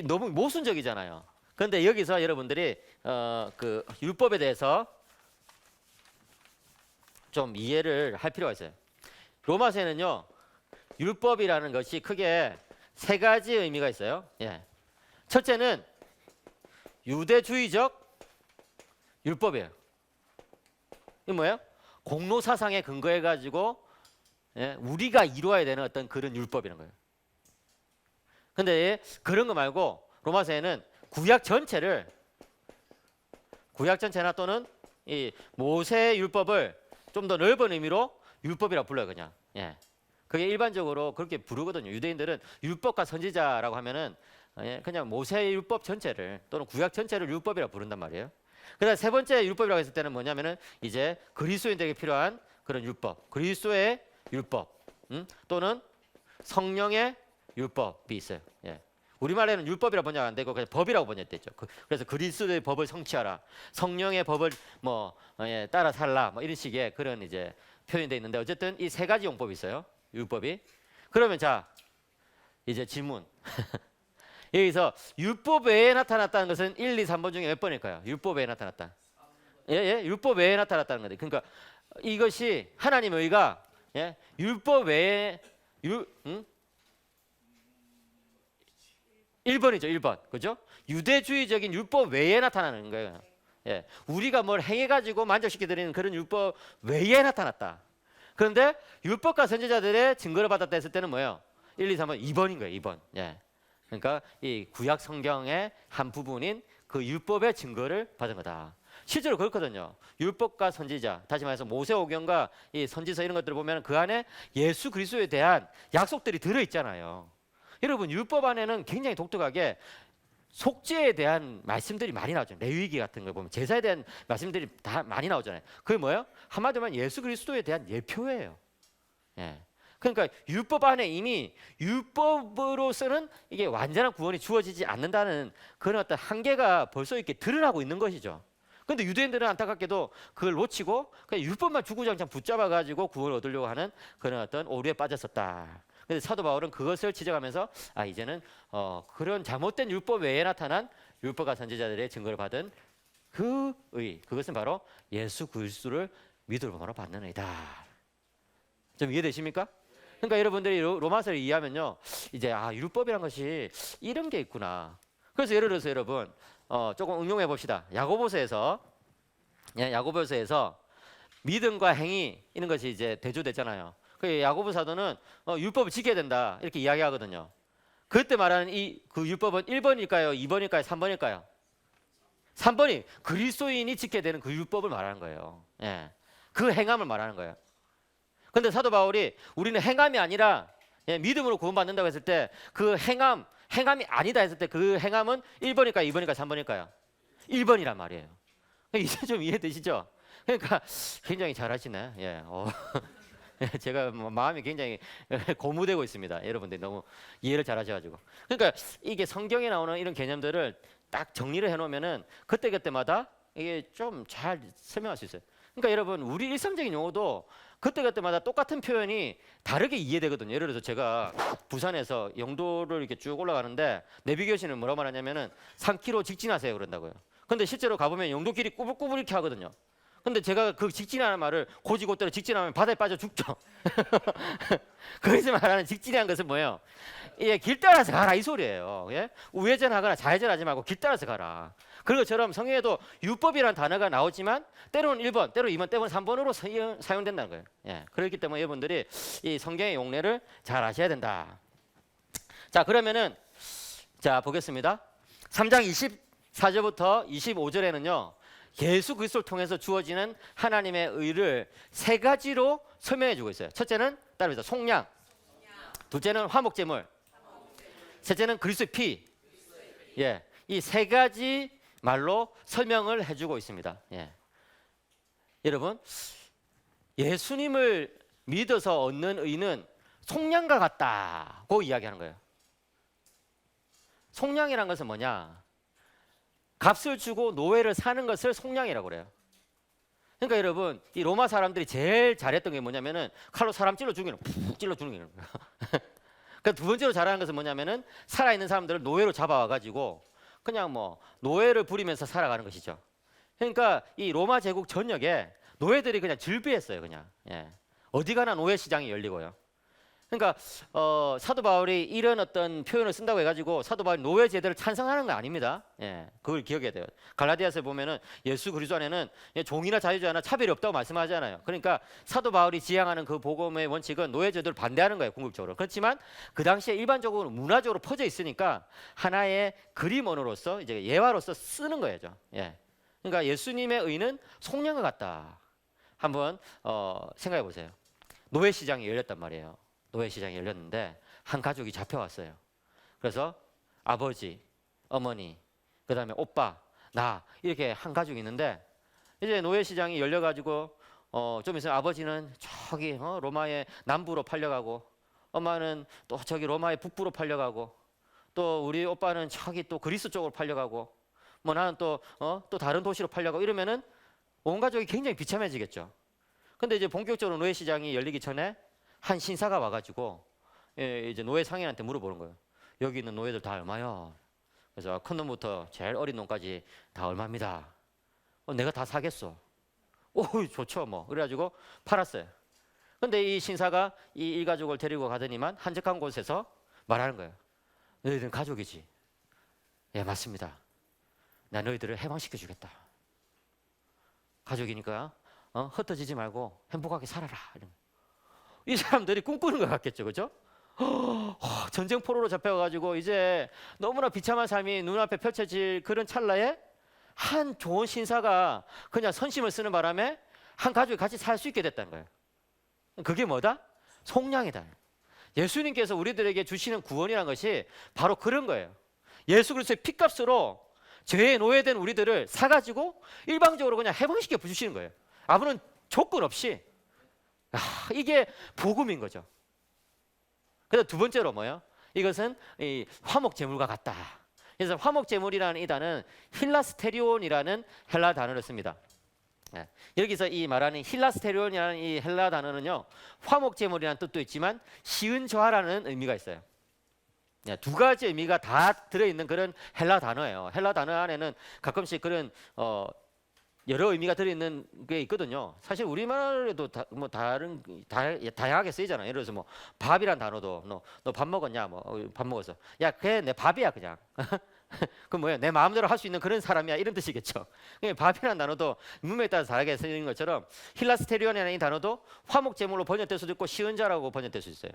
너무 모순적이잖아요. 그런데 여기서 여러분들이 그 율법에 대해서 좀 이해를 할 필요가 있어요. 로마서에는요 율법이라는 것이 크게 세 가지 의미가 있어요. 첫째는 유대주의적 율법이에요. 이게 뭐예요? 공로 사상에 근거해 가지고 우리가 이루어야 되는 어떤 그런 율법이라는 거예요. 근데 그런 거 말고 로마서에는 구약 전체나 또는 이 모세 율법을 좀 더 넓은 의미로 율법이라고 불러요, 그냥. 예. 그게 일반적으로 그렇게 부르거든요. 유대인들은 율법과 선지자라고 하면은 그냥 모세 율법 전체를 또는 구약 전체를 율법이라고 부른단 말이에요. 그다음 세 번째 율법이라고 했을 때는 뭐냐면은 이제 그리스도인들에게 필요한 그런 율법, 그리스도의 율법, 또는 성령의 율법이 있어요. 예. 우리말에는 율법이라고 번역 안 되고 그냥 법이라고 번역됐죠. 그래서 그리스도의 법을 성취하라, 성령의 법을 따라 살라, 이런 식의 그런 이제 표현돼 있는데 어쨌든 이 세 가지 용법이 있어요. 율법이. 그러면 자 이제 질문. 여기서 율법 외에 나타났다는 것은 1, 2, 3번 중에 몇 번일까요? 율법 외에 나타났다. 예, 율법 외에 나타났다는 건데. 그러니까 이것이 하나님의 의가 율법 외에 1번이죠. 1번. 그죠? 유대주의적인 율법 외에 나타나는 거예요. 예. 우리가 뭘 행해가지고 만족시켜드리는 그런 율법 외에 나타났다. 그런데 율법과 선지자들의 증거를 받았다 했을 때는 뭐예요? 1, 2, 3번 2번인 거예요. 2번. 예. 그러니까 이 구약 성경의 한 부분인 그 율법의 증거를 받은 거다. 실제로 그렇거든요. 율법과 선지자, 다시 말해서 모세오경과 이 선지서 이런 것들을 보면 그 안에 예수 그리스도에 대한 약속들이 들어있잖아요. 여러분 율법 안에는 굉장히 독특하게 속죄에 대한 말씀들이 많이 나오죠. 레위기 같은 거 보면 제사에 대한 말씀들이 다 많이 나오잖아요. 그게 뭐예요? 한마디로 하면 예수 그리스도에 대한 예표예요. 예. 그러니까 율법 안에 이미 율법으로서는 이게 완전한 구원이 주어지지 않는다는 그런 어떤 한계가 벌써 이렇게 드러나고 있는 것이죠. 그런데 유대인들은 안타깝게도 그걸 놓치고 그냥 율법만 주구장창 붙잡아 가지고 구원을 얻으려고 하는 그런 어떤 오류에 빠졌었다. 근데 사도 바울은 그것을 지적하면서 이제는 그런 잘못된 율법 외에 나타난 율법과 선지자들의 증거를 받은 그것은 바로 예수 그리스도를 믿음으로 받는 의다. 좀 이해되십니까? 그러니까 여러분들이 로마서를 이해하면요, 이제 율법이란 것이 이런 게 있구나. 그래서 예를 들어서 여러분 조금 응용해 봅시다. 야고보서에서 믿음과 행위 이런 것이 이제 대조됐잖아요. 그 야고보 사도는 율법을 지켜야 된다 이렇게 이야기하거든요. 그때 말하는 그 율법은 1번일까요? 2번일까요? 3번일까요? 3번이 그리스도인이 지켜야 되는 그 율법을 말하는 거예요. 예. 그 행함을 말하는 거예요. 그런데 사도 바울이 우리는 행함이 아니라 믿음으로 구원받는다고 했을 때 그 행함이 아니다 했을 때 그 행함은 1번일까요? 2번일까요? 3번일까요? 1번이란 말이에요. 이제 좀 이해되시죠? 그러니까 굉장히 잘하시네. 예. 제가 마음이 굉장히 고무되고 있습니다. 여러분들이 너무 이해를 잘하셔가지고. 그러니까 이게 성경에 나오는 이런 개념들을 딱 정리를 해놓으면은 그때그때마다 이게 좀 잘 설명할 수 있어요. 그러니까 여러분 우리 일상적인 용어도 그때그때마다 똑같은 표현이 다르게 이해되거든요. 예를 들어서 제가 부산에서 영도를 이렇게 쭉 올라가는데 내비게이션은 뭐라고 말하냐면은 3km 직진하세요 그런다고요. 근데 실제로 가보면 영도길이 꾸불꾸불 이렇게 하거든요. 근데 제가 그 직진하는 말을 고지고대로 직진하면 바다에 빠져 죽죠. 거기서 말하는 직진이라는 것은 뭐예요? 예, 길 따라서 가라 이 소리예요. 예? 우회전하거나 좌회전하지 말고 길 따라서 가라. 그런 것처럼 성경에도 율법이라는 단어가 나오지만 때로는 1번, 때로는 2번, 때로는 3번으로 사용된다는 거예요. 예, 그렇기 때문에 여러분들이 이 성경의 용례를 잘 아셔야 된다. 자, 그러면은 자 보겠습니다. 3장 24절부터 25절에는요. 예수 그리스도를 통해서 주어지는 하나님의 의를 세 가지로 설명해 주고 있어요. 첫째는 따라합니다. 속량. 둘째는 화목제물. 셋째는 그리스도의 피. 예, 이 세 가지 말로 설명을 해주고 있습니다. 예. 여러분, 예수님을 믿어서 얻는 의는 속량과 같다고 이야기하는 거예요. 속량이란 것은 뭐냐? 값을 주고 노예를 사는 것을 속량이라고 그래요. 그러니까 여러분 이 로마 사람들이 제일 잘했던 게 뭐냐면은 칼로 사람 찔러 죽이는 푹 찔러 죽이는 거예요. 그러니까 두 번째로 잘하는 것은 뭐냐면은 살아있는 사람들을 노예로 잡아와 가지고 그냥 노예를 부리면서 살아가는 것이죠. 그러니까 이 로마 제국 전역에 노예들이 그냥 즐비했어요. 그냥 어디 가나 노예 시장이 열리고요. 그러니까 사도 바울이 이런 어떤 표현을 쓴다고 해가지고 사도 바울이 노예 제도를 찬성하는 건 아닙니다. 예, 그걸 기억해야 돼요. 갈라디아서에 보면은 예수 그리스도 안에는 종이나 자유주의나 차별이 없다고 말씀하잖아요. 그러니까 사도 바울이 지향하는 그 복음의 원칙은 노예 제도를 반대하는 거예요, 궁극적으로. 그렇지만 그 당시에 일반적으로 문화적으로 퍼져 있으니까 하나의 그림원으로서 이제 예화로서 쓰는 거예요. 예, 그러니까 예수님의 의는 속량과 같다. 한번 생각해 보세요. 노예 시장이 열렸단 말이에요. 노예 시장이 열렸는데 한 가족이 잡혀왔어요. 그래서 아버지, 어머니, 그 다음에 오빠, 나 이렇게 한 가족이 있는데 이제 노예 시장이 열려가지고 좀 있으면 아버지는 저기 로마의 남부로 팔려가고 엄마는 또 저기 로마의 북부로 팔려가고 또 우리 오빠는 저기 또 그리스 쪽으로 팔려가고 뭐 나는 또 다른 도시로 팔려가고 이러면은 온 가족이 굉장히 비참해지겠죠. 근데 이제 본격적으로 노예 시장이 열리기 전에 한 신사가 와가지고 이제 노예 상인한테 물어보는 거예요. 여기 있는 노예들 다 얼마요? 그래서 큰 놈부터 제일 어린 놈까지 다 얼마입니다. 내가 다 사겠어. 오, 좋죠 뭐. 그래가지고 팔았어요. 근데 이 신사가 이 일가족을 데리고 가더니만 한적한 곳에서 말하는 거예요. 너희들은 가족이지? 예, 맞습니다. 나 너희들을 해방시켜 주겠다. 가족이니까 흩어지지 말고 행복하게 살아라. 이 사람들이 꿈꾸는 것 같겠죠, 그죠? 전쟁 포로로 잡혀가지고 이제 너무나 비참한 삶이 눈앞에 펼쳐질 그런 찰나에 한 좋은 신사가 그냥 선심을 쓰는 바람에 한 가족이 같이 살 수 있게 됐다는 거예요. 그게 뭐다? 속량이다. 예수님께서 우리들에게 주시는 구원이라는 것이 바로 그런 거예요. 예수 그리스도의 피값으로 죄에 노예된 우리들을 사가지고 일방적으로 그냥 해방시켜 주시는 거예요. 아무런 조건 없이. 이게 복음인 거죠. 그래서 두 번째로 뭐예요? 이것은 이 화목제물과 같다. 그래서 화목제물이라는 이 단어는 힐라스테리온이라는 헬라 단어를 씁니다. 여기서 이 말하는 힐라스테리온이라는 이 헬라 단어는요, 화목제물이라는 뜻도 있지만 시은저하라는 의미가 있어요. 두 가지 의미가 다 들어있는 그런 헬라 단어예요. 헬라 단어 안에는 가끔씩 그런 여러 의미가 들어있는 게 있거든요. 사실 우리말에도 뭐 다양하게 쓰이잖아요. 예를 들어서 뭐 밥이란 단어도 너 밥 먹었냐? 뭐 밥 먹었어. 야, 그게 내 밥이야 그냥. 그 뭐야? 내 마음대로 할 수 있는 그런 사람이야 이런 뜻이겠죠. 밥이란 단어도 문맥에 따라서 다르게 쓰이는 것처럼 힐라스테리온이라는 이 단어도 화목제물로 번역될 수도 있고 시은자라고 번역될 수 있어요.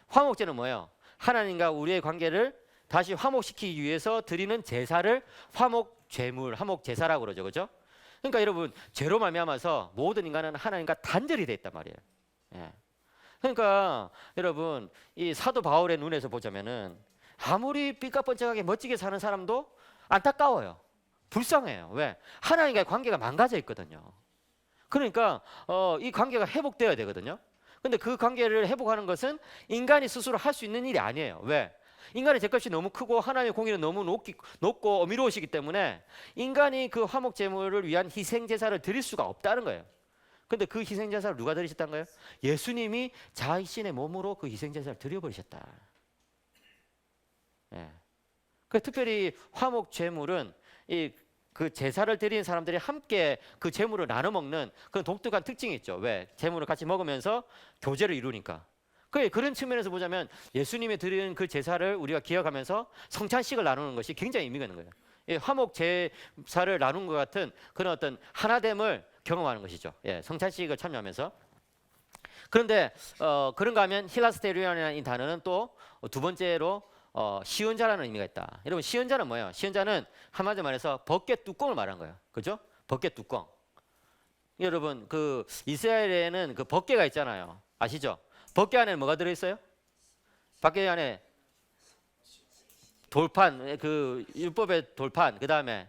화목제는 뭐예요? 하나님과 우리의 관계를 다시 화목시키기 위해서 드리는 제사를 화목제물, 화목제사라고 그러죠, 그렇죠? 그러니까 여러분 죄로 말미암아서 모든 인간은 하나님과 단절이 돼 있단 말이에요. 예. 그러니까 여러분 이 사도 바울의 눈에서 보자면은 아무리 삐까뻔쩍하게 멋지게 사는 사람도 안타까워요. 불쌍해요. 왜? 하나님과의 관계가 망가져 있거든요. 그러니까 이 관계가 회복되어야 되거든요. 근데 그 관계를 회복하는 것은 인간이 스스로 할 수 있는 일이 아니에요. 왜? 인간의 죄값이 너무 크고 하나님의 공의는 너무 높고 어미로우시기 때문에 인간이 그 화목제물을 위한 희생제사를 드릴 수가 없다는 거예요. 근데 그 희생제사를 누가 드리셨다는 거예요? 예수님이 자신의 몸으로 그 희생제사를 드려버리셨다. 예. 그 특별히 화목제물은 그 제사를 드린 사람들이 함께 그 제물을 나눠 먹는 그런 독특한 특징이 있죠. 왜? 제물을 같이 먹으면서 교제를 이루니까. 그런 측면에서 보자면 예수님이 드린 그 제사를 우리가 기억하면서 성찬식을 나누는 것이 굉장히 의미가 있는 거예요. 화목 제사를 나눈 것 같은 그런 어떤 하나됨을 경험하는 것이죠. 예, 성찬식을 참여하면서. 그런데 그런가 하면 힐라스테리온이라는 이 단어는 또 두 번째로 시은자라는 의미가 있다. 여러분 시은자는 뭐예요? 시은자는 한마디로 말해서 벗개 뚜껑을 말한 거예요. 그죠? 벗개 뚜껑. 여러분 그 이스라엘에는 그 벗개가 있잖아요. 아시죠? 벗개 안에 뭐가 들어있어요? 벗개 안에 돌판, 그 율법의 돌판, 그 다음에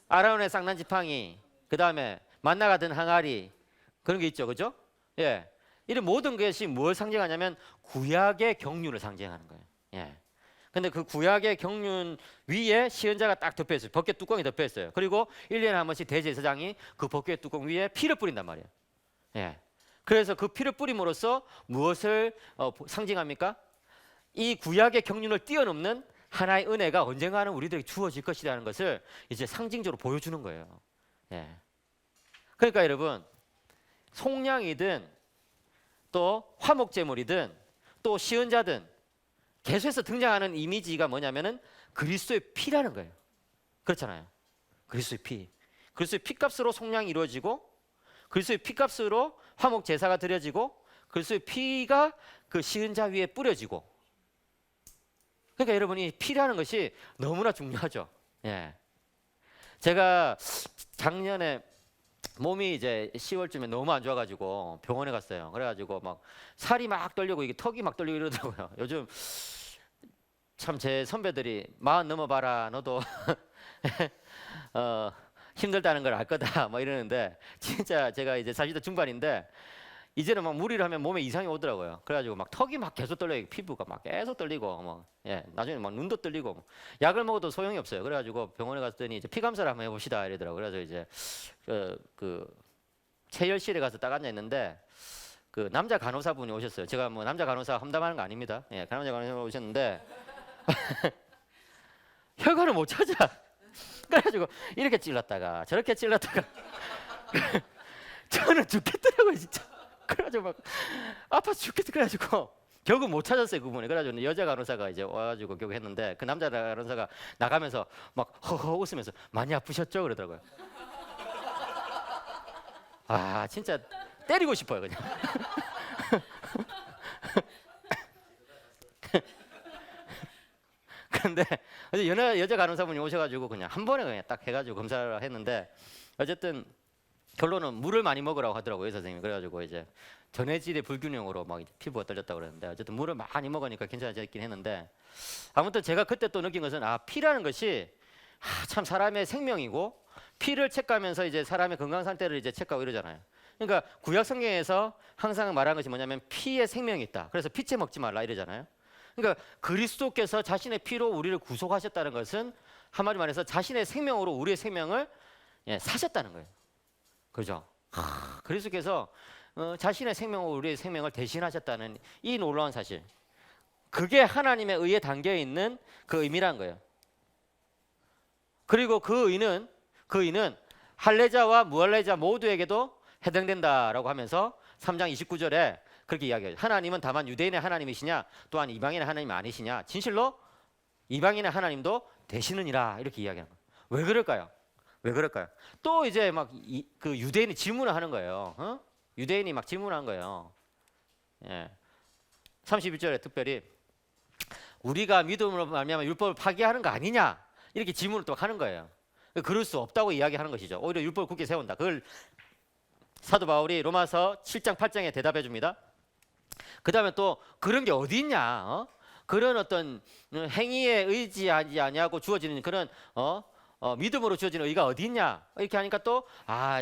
아라론의 쌍난 지팡이, 그 다음에 만나가 든 항아리 그런 게 있죠, 그죠? 예, 이런 모든 것이 뭘 상징하냐면 구약의 경륜을 상징하는 거예요. 예. 근데 그 구약의 경륜 위에 시은자가 딱 덮여 있어요. 벗개 뚜껑이 덮여 있어요. 그리고 1년에 한 번씩 대제사장이 그 벗개 뚜껑 위에 피를 뿌린단 말이에요. 예. 그래서 그 피를 뿌림으로써 무엇을 상징합니까? 이 구약의 경륜을 뛰어넘는 하나의 은혜가 언젠가는 우리들에게 주어질 것이라는 것을 이제 상징적으로 보여주는 거예요. 예. 그러니까 여러분 속량이든 또 화목제물이든 또 시은자든 계속해서 등장하는 이미지가 뭐냐면은 그리스도의 피라는 거예요. 그렇잖아요. 그리스도의 피. 그리스도의 피값으로 속량이 이루어지고 그리스도의 피값으로 화목 제사가 드려지고 그리스도의 피가 그 시은자 위에 뿌려지고. 그러니까 여러분이 피라는 것이 너무나 중요하죠. 예. 제가 작년에 몸이 이제 10월쯤에 너무 안 좋아가지고 병원에 갔어요. 그래가지고 막 살이 막 떨리고 이게 턱이 막 떨리고 이러더라고요. 요즘 참 제 선배들이 40 넘어봐라 너도 힘들다는 걸 알 거다 뭐 이러는데 진짜 제가 이제 40대 중반인데 이제는 막 무리를 하면 몸에 이상이 오더라고요. 그래가지고 막 턱이 막 계속 떨려요. 피부가 막 계속 떨리고 뭐 예, 나중에 막 눈도 떨리고 뭐. 약을 먹어도 소용이 없어요. 그래가지고 병원에 갔더니 이제 피 검사를 한번 해봅시다 이러더라고요. 그래서 이제 그 체열실에 가서 딱 앉아 있는데 그 남자 간호사분이 오셨어요. 제가 뭐 남자 간호사 험담하는 거 아닙니다. 예, 남자 간호사 오셨는데 혈관을 못 찾아. 그래가지고 이렇게 찔렀다가 저렇게 찔렀다가 저는 죽겠더라고요 진짜. 그래가지고 막 아파서 죽겠어. 그래가지고 결국 못 찾았어요 그분이. 그래가지고 여자 간호사가 이제 와가지고 결국 했는데 그 남자 간호사가 나가면서 막 허허 웃으면서 많이 아프셨죠 그러더라고요. 아 진짜 때리고 싶어요 그냥. 근데 여자 간호사분이 오셔가지고 그냥 한 번에 그냥 딱 해가지고 검사를 했는데 어쨌든 결론은 물을 많이 먹으라고 하더라고요 선생님이. 그래가지고 이제 전해질의 불균형으로 막 이제 피부가 떨렸다고 그랬는데 어쨌든 물을 많이 먹으니까 괜찮아졌긴 했는데 아무튼 제가 그때 또 느낀 것은 피라는 것이 참 사람의 생명이고 피를 체크하면서 이제 사람의 건강 상태를 이제 체크하고 이러잖아요. 그러니까 구약 성경에서 항상 말하는 것이 뭐냐면 피에 생명이 있다. 그래서 피채 먹지 말라 이러잖아요. 그러니까 그리스도께서 자신의 피로 우리를 구속하셨다는 것은 한마디 말해서 자신의 생명으로 우리의 생명을 사셨다는 거예요. 그죠? 그리스도께서 자신의 생명으로 우리의 생명을 대신하셨다는 이 놀라운 사실. 그게 하나님의 의에 담겨 있는 그 의미란 거예요. 그리고 그 의는 할례자와 무할례자 모두에게도 해당된다라고 하면서 3장 29절에 그렇게 이야기해요. 하나님은 다만 유대인의 하나님이시냐 또한 이방인의 하나님 아니시냐 진실로 이방인의 하나님도 되시느니라 이렇게 이야기하는 거예요. 왜 그럴까요? 왜 그럴까요? 또 이제 막 그 유대인이 질문을 하는 거예요. 유대인이 막 질문한 거예요. 예. 31절에 특별히 우리가 믿음으로 말미암아 율법을 파기하는 거 아니냐 이렇게 질문을 또 하는 거예요. 그럴 수 없다고 이야기하는 것이죠. 오히려 율법을 굳게 세운다. 그걸 사도 바울이 로마서 7장 8장에 대답해 줍니다. 그 다음에 또 그런 게 어디 있냐? 그런 어떤 행위에 의지하지 아니하고 주어지는 그런 믿음으로 주어지는 의가 어디 있냐? 이렇게 하니까 또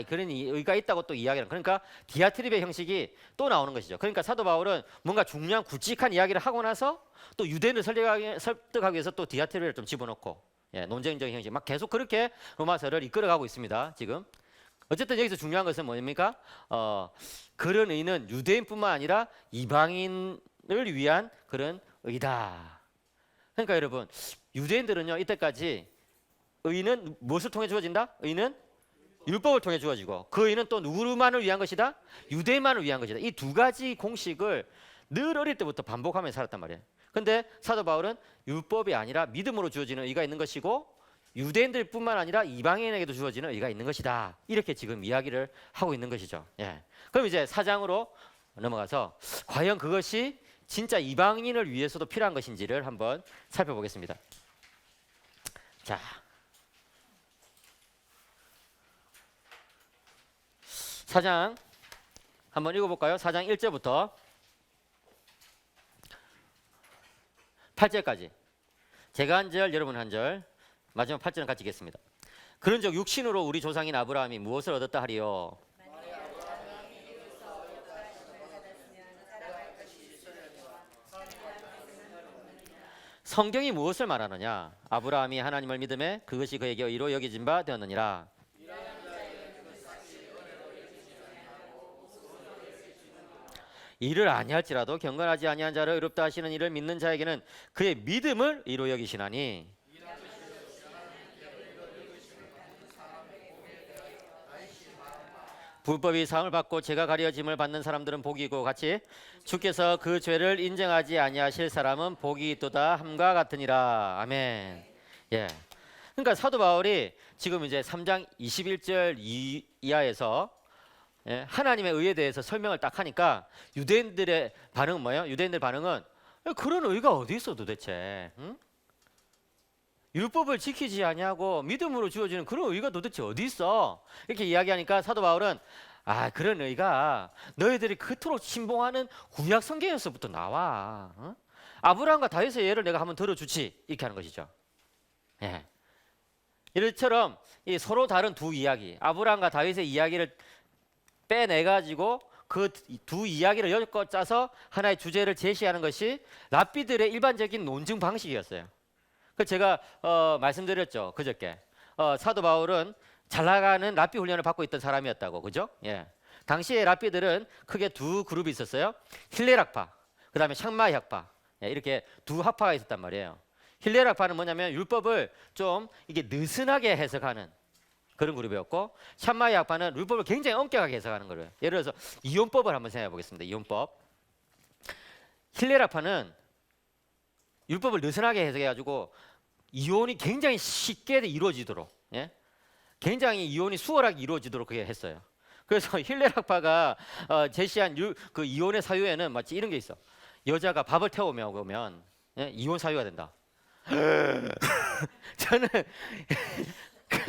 그런 의가 있다고 또 이야기하는. 그러니까 디아트립의 형식이 또 나오는 것이죠. 그러니까 사도 바울은 뭔가 중요한 굵직한 이야기를 하고 나서 또 유대인을 설득하기 위해서 또 디아트립을 좀 집어넣고 논쟁적인 형식 막 계속 그렇게 로마서를 이끌어가고 있습니다. 지금 어쨌든 여기서 중요한 것은 뭡니까? 그런 의는 유대인뿐만 아니라 이방인을 위한 그런 의다. 그러니까 여러분 유대인들은요 이때까지 의는 무엇을 통해 주어진다? 의는 율법을 통해 주어지고 그 의는 또 누구만을 위한 것이다? 유대인만을 위한 것이다. 이 두 가지 공식을 늘 어릴 때부터 반복하면서 살았단 말이에요. 근데 사도 바울은 율법이 아니라 믿음으로 주어지는 의가 있는 것이고 유대인들뿐만 아니라 이방인에게도 주어지는 의가 있는 것이다. 이렇게 지금 이야기를 하고 있는 것이죠. 그럼 이제 4장으로 넘어가서 과연 그것이 진짜 이방인을 위해서도 필요한 것인지를 한번 살펴보겠습니다. 자, 4장 한번 읽어볼까요? 4장 1절부터 8절까지 제가 한 절, 여러분 한 절, 마지막 8절은 같이 읽겠습니다. 그런즉 육신으로 우리 조상인 아브라함이 무엇을 얻었다 하리요? 성경이 무엇을 말하느냐? 아브라함이 하나님을 믿음에 그것이 그에게 의로 여겨진 바 되었느니라. 이를 아니할지라도 경건하지 아니한 자를 의롭다 하시는 이를 믿는 자에게는 그의 믿음을 의로 여기시나니 불법이 사함을 받고 죄가 가려짐을 받는 사람들은 복이고 같이 주께서 그 죄를 인정하지 아니하실 사람은 복이 있도다 함과 같으니라. 아멘. 예. 그러니까 사도 바울이 지금 이제 3장 21절 이하에서 예, 하나님의 의에 대해서 설명을 딱 하니까 유대인들의 반응은 뭐예요? 유대인들 반응은 그런 의가 어디 있어 도대체? 응? 율법을 지키지 아니하고 믿음으로 주어지는 그런 의가 도대체 어디 있어? 이렇게 이야기하니까 사도 바울은 그런 의가 너희들이 그토록 신봉하는 구약 성경에서부터 나와. 어? 아브라함과 다윗의 예를 내가 한번 들어주지 이렇게 하는 것이죠. 예. 이처럼 이 서로 다른 두 이야기, 아브라함과 다윗의 이야기를 빼내 가지고 그 두 이야기를 엮어 짜서 하나의 주제를 제시하는 것이 랍비들의 일반적인 논증 방식이었어요. 그 제가 말씀드렸죠 그저께 사도 바울은 잘 나가는 랍비 훈련을 받고 있던 사람이었다고, 그죠? 예. 당시에 랍비들은 크게 두 그룹이 있었어요. 힐렐학파, 그 다음에 샴마이 학파, 예, 이렇게 두 학파가 있었단 말이에요. 힐렐학파는 뭐냐면 율법을 좀 이게 느슨하게 해석하는 그런 그룹이었고, 샴마이 학파는 율법을 굉장히 엄격하게 해석하는 거예요. 예를 들어서 이혼법을 한번 생각해 보겠습니다. 이혼법. 힐렐학파는 율법을 느슨하게 해석해가지고 이혼이 굉장히 쉽게 이루어지도록, 예? 굉장히 이혼이 수월하게 이루어지도록 그게 했어요. 그래서 힐렐학파가 제시한 그 이혼의 사유에는 마치 이런 게 있어. 여자가 밥을 태우면 예? 이혼 사유가 된다. 저는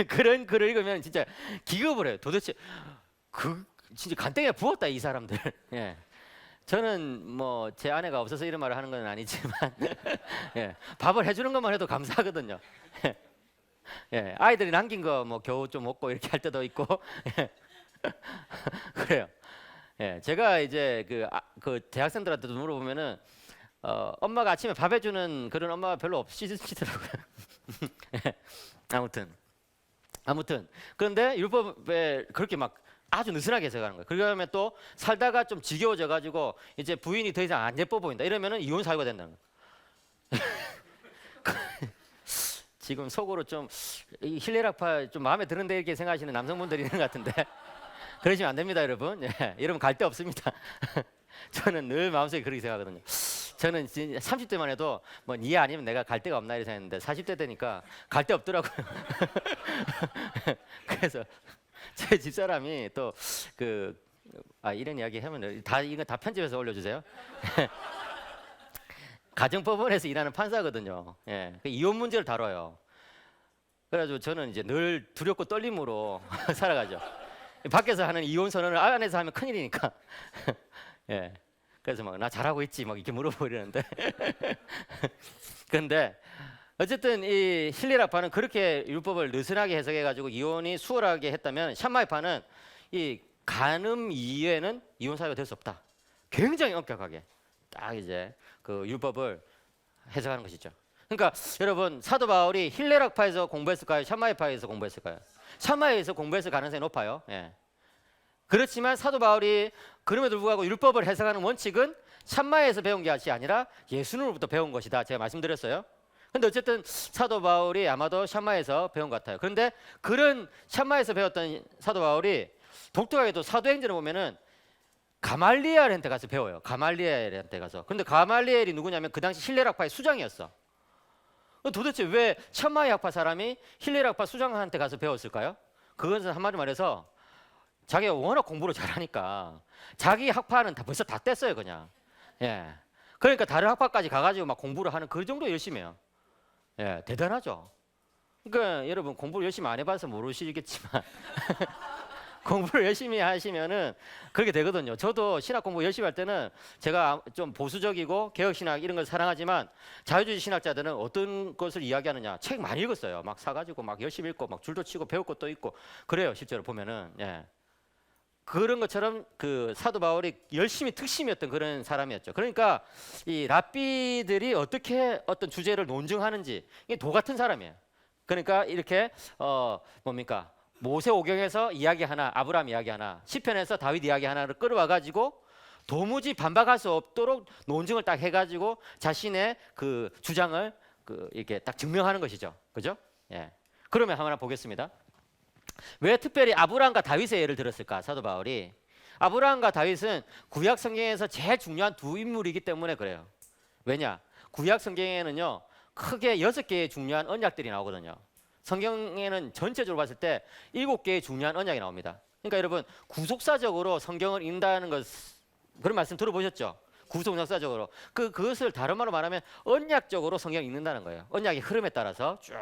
그런 글을 읽으면 진짜 기겁을 해요. 도대체 진짜 간땡이에 부었다 이 사람들. 예. 저는 뭐 제 아내가 없어서 이런 말을 하는 건 아니지만 예, 밥을 해주는 것만 해도 감사하거든요. 예, 아이들이 남긴 거 뭐 겨우 좀 먹고 이렇게 할 때도 있고 그래요. 예, 제가 이제 그 대학생들한테도 물어보면은 엄마가 아침에 밥 해주는 그런 엄마가 별로 없으시더라고요. 아무튼 그런데 율법에 그렇게 막 아주 느슨하게 해석하는 거예요. 그러면 또 살다가 좀 지겨워져 가지고 이제 부인이 더 이상 안 예뻐 보인다 이러면은 이혼 사유가 된다는 거예요. 지금 속으로 좀 힐렐학파 좀 마음에 드는데 이렇게 생각하시는 남성분들이 있는 것 같은데 그러시면 안 됩니다, 여러분. 예, 여러분 갈 데 없습니다. 저는 늘 마음속에 그렇게 생각하거든요. 저는 30대만 해도 뭐 니 아니면 내가 갈 데가 없나 이렇게 생각했는데 40대 되니까 갈 데 없더라고요. 그래서 제 집사람이 또 이런 이야기 하면 이거 다 편집해서 올려주세요. 가정법원에서 일하는 판사거든요. 예, 그 이혼 문제를 다뤄요. 그래가지고 저는 이제 늘 두렵고 떨림으로 살아가죠. 밖에서 하는 이혼 선언을 안에서 하면 큰일이니까. 예, 그래서 막 나 잘하고 있지 막 이렇게 물어보고 이러는데. 그런데 어쨌든 이 힐렐학파는 그렇게 율법을 느슨하게 해석해가지고 이혼이 수월하게 했다면 샴마이파는 이 간음 이외에는 이혼 사유가 될 수 없다. 굉장히 엄격하게 딱 이제 그 율법을 해석하는 것이죠. 그러니까 여러분 사도 바울이 힐렐학파에서 공부했을까요? 샴마이파에서 공부했을까요? 샴마이에서 공부했을 가능성이 높아요. 예. 그렇지만 사도 바울이 그럼에도 불구하고 율법을 해석하는 원칙은 샴마이에서 배운 것이 아니라 예수님으로부터 배운 것이다. 제가 말씀드렸어요. 근데 어쨌든 사도 바울이 아마도 샴마에서 배운 것 같아요. 그런데 그런 샴마에서 배웠던 사도 바울이 독특하게도 사도행전을 보면은 가말리엘한테 가서 배워요. 가말리엘한테 가서. 근데 가말리엘이 누구냐면 그 당시 힐렐학파의 수장이었어. 도대체 왜 샴마이 학파 사람이 힐렐학파 수장한테 가서 배웠을까요? 그것은 한마디 말해서 자기가 워낙 공부를 잘하니까 자기 학파는 벌써 다 뗐어요, 그냥. 예. 그러니까 다른 학파까지 가가지고 막 공부를 하는 그 정도 열심히 해요. 예, 대단하죠. 그러니까 여러분 공부를 열심히 안 해봐서 모르시겠지만 공부를 열심히 하시면은 그렇게 되거든요. 저도 신학 공부 열심히 할 때는 제가 좀 보수적이고 개혁 신학 이런 걸 사랑하지만 자유주의 신학자들은 어떤 것을 이야기하느냐 책 많이 읽었어요. 막 사가지고 막 열심히 읽고 막 줄도 치고 배울 것도 있고 그래요. 실제로 보면은 예. 그런 것처럼 그 사도 바울이 열심히 특심이었던 그런 사람이었죠. 그러니까 이 랍비들이 어떻게 어떤 주제를 논증하는지 이게 도 같은 사람이에요. 그러니까 이렇게 뭡니까? 모세오경에서 이야기 하나, 아브라함 이야기 하나, 시편에서 다윗 이야기 하나를 끌어와 가지고 도무지 반박할 수 없도록 논증을 딱 해가지고 자신의 그 주장을 이렇게 딱 증명하는 것이죠. 그죠? 예. 그러면 하나 보겠습니다. 왜 특별히 아브라함과 다윗의 예를 들었을까? 사도 바울이 아브라함과 다윗은 구약 성경에서 제일 중요한 두 인물이기 때문에 그래요. 왜냐? 구약 성경에는요 크게 6개의 중요한 언약들이 나오거든요. 성경에는 전체적으로 봤을 때 7개의 중요한 언약이 나옵니다. 그러니까 여러분 구속사적으로 성경을 읽는다는 것 그런 말씀 들어보셨죠? 구속 역사적으로 그것을 다른 말로 말하면 언약적으로 성경 읽는다는 거예요. 언약의 흐름에 따라서 쭉.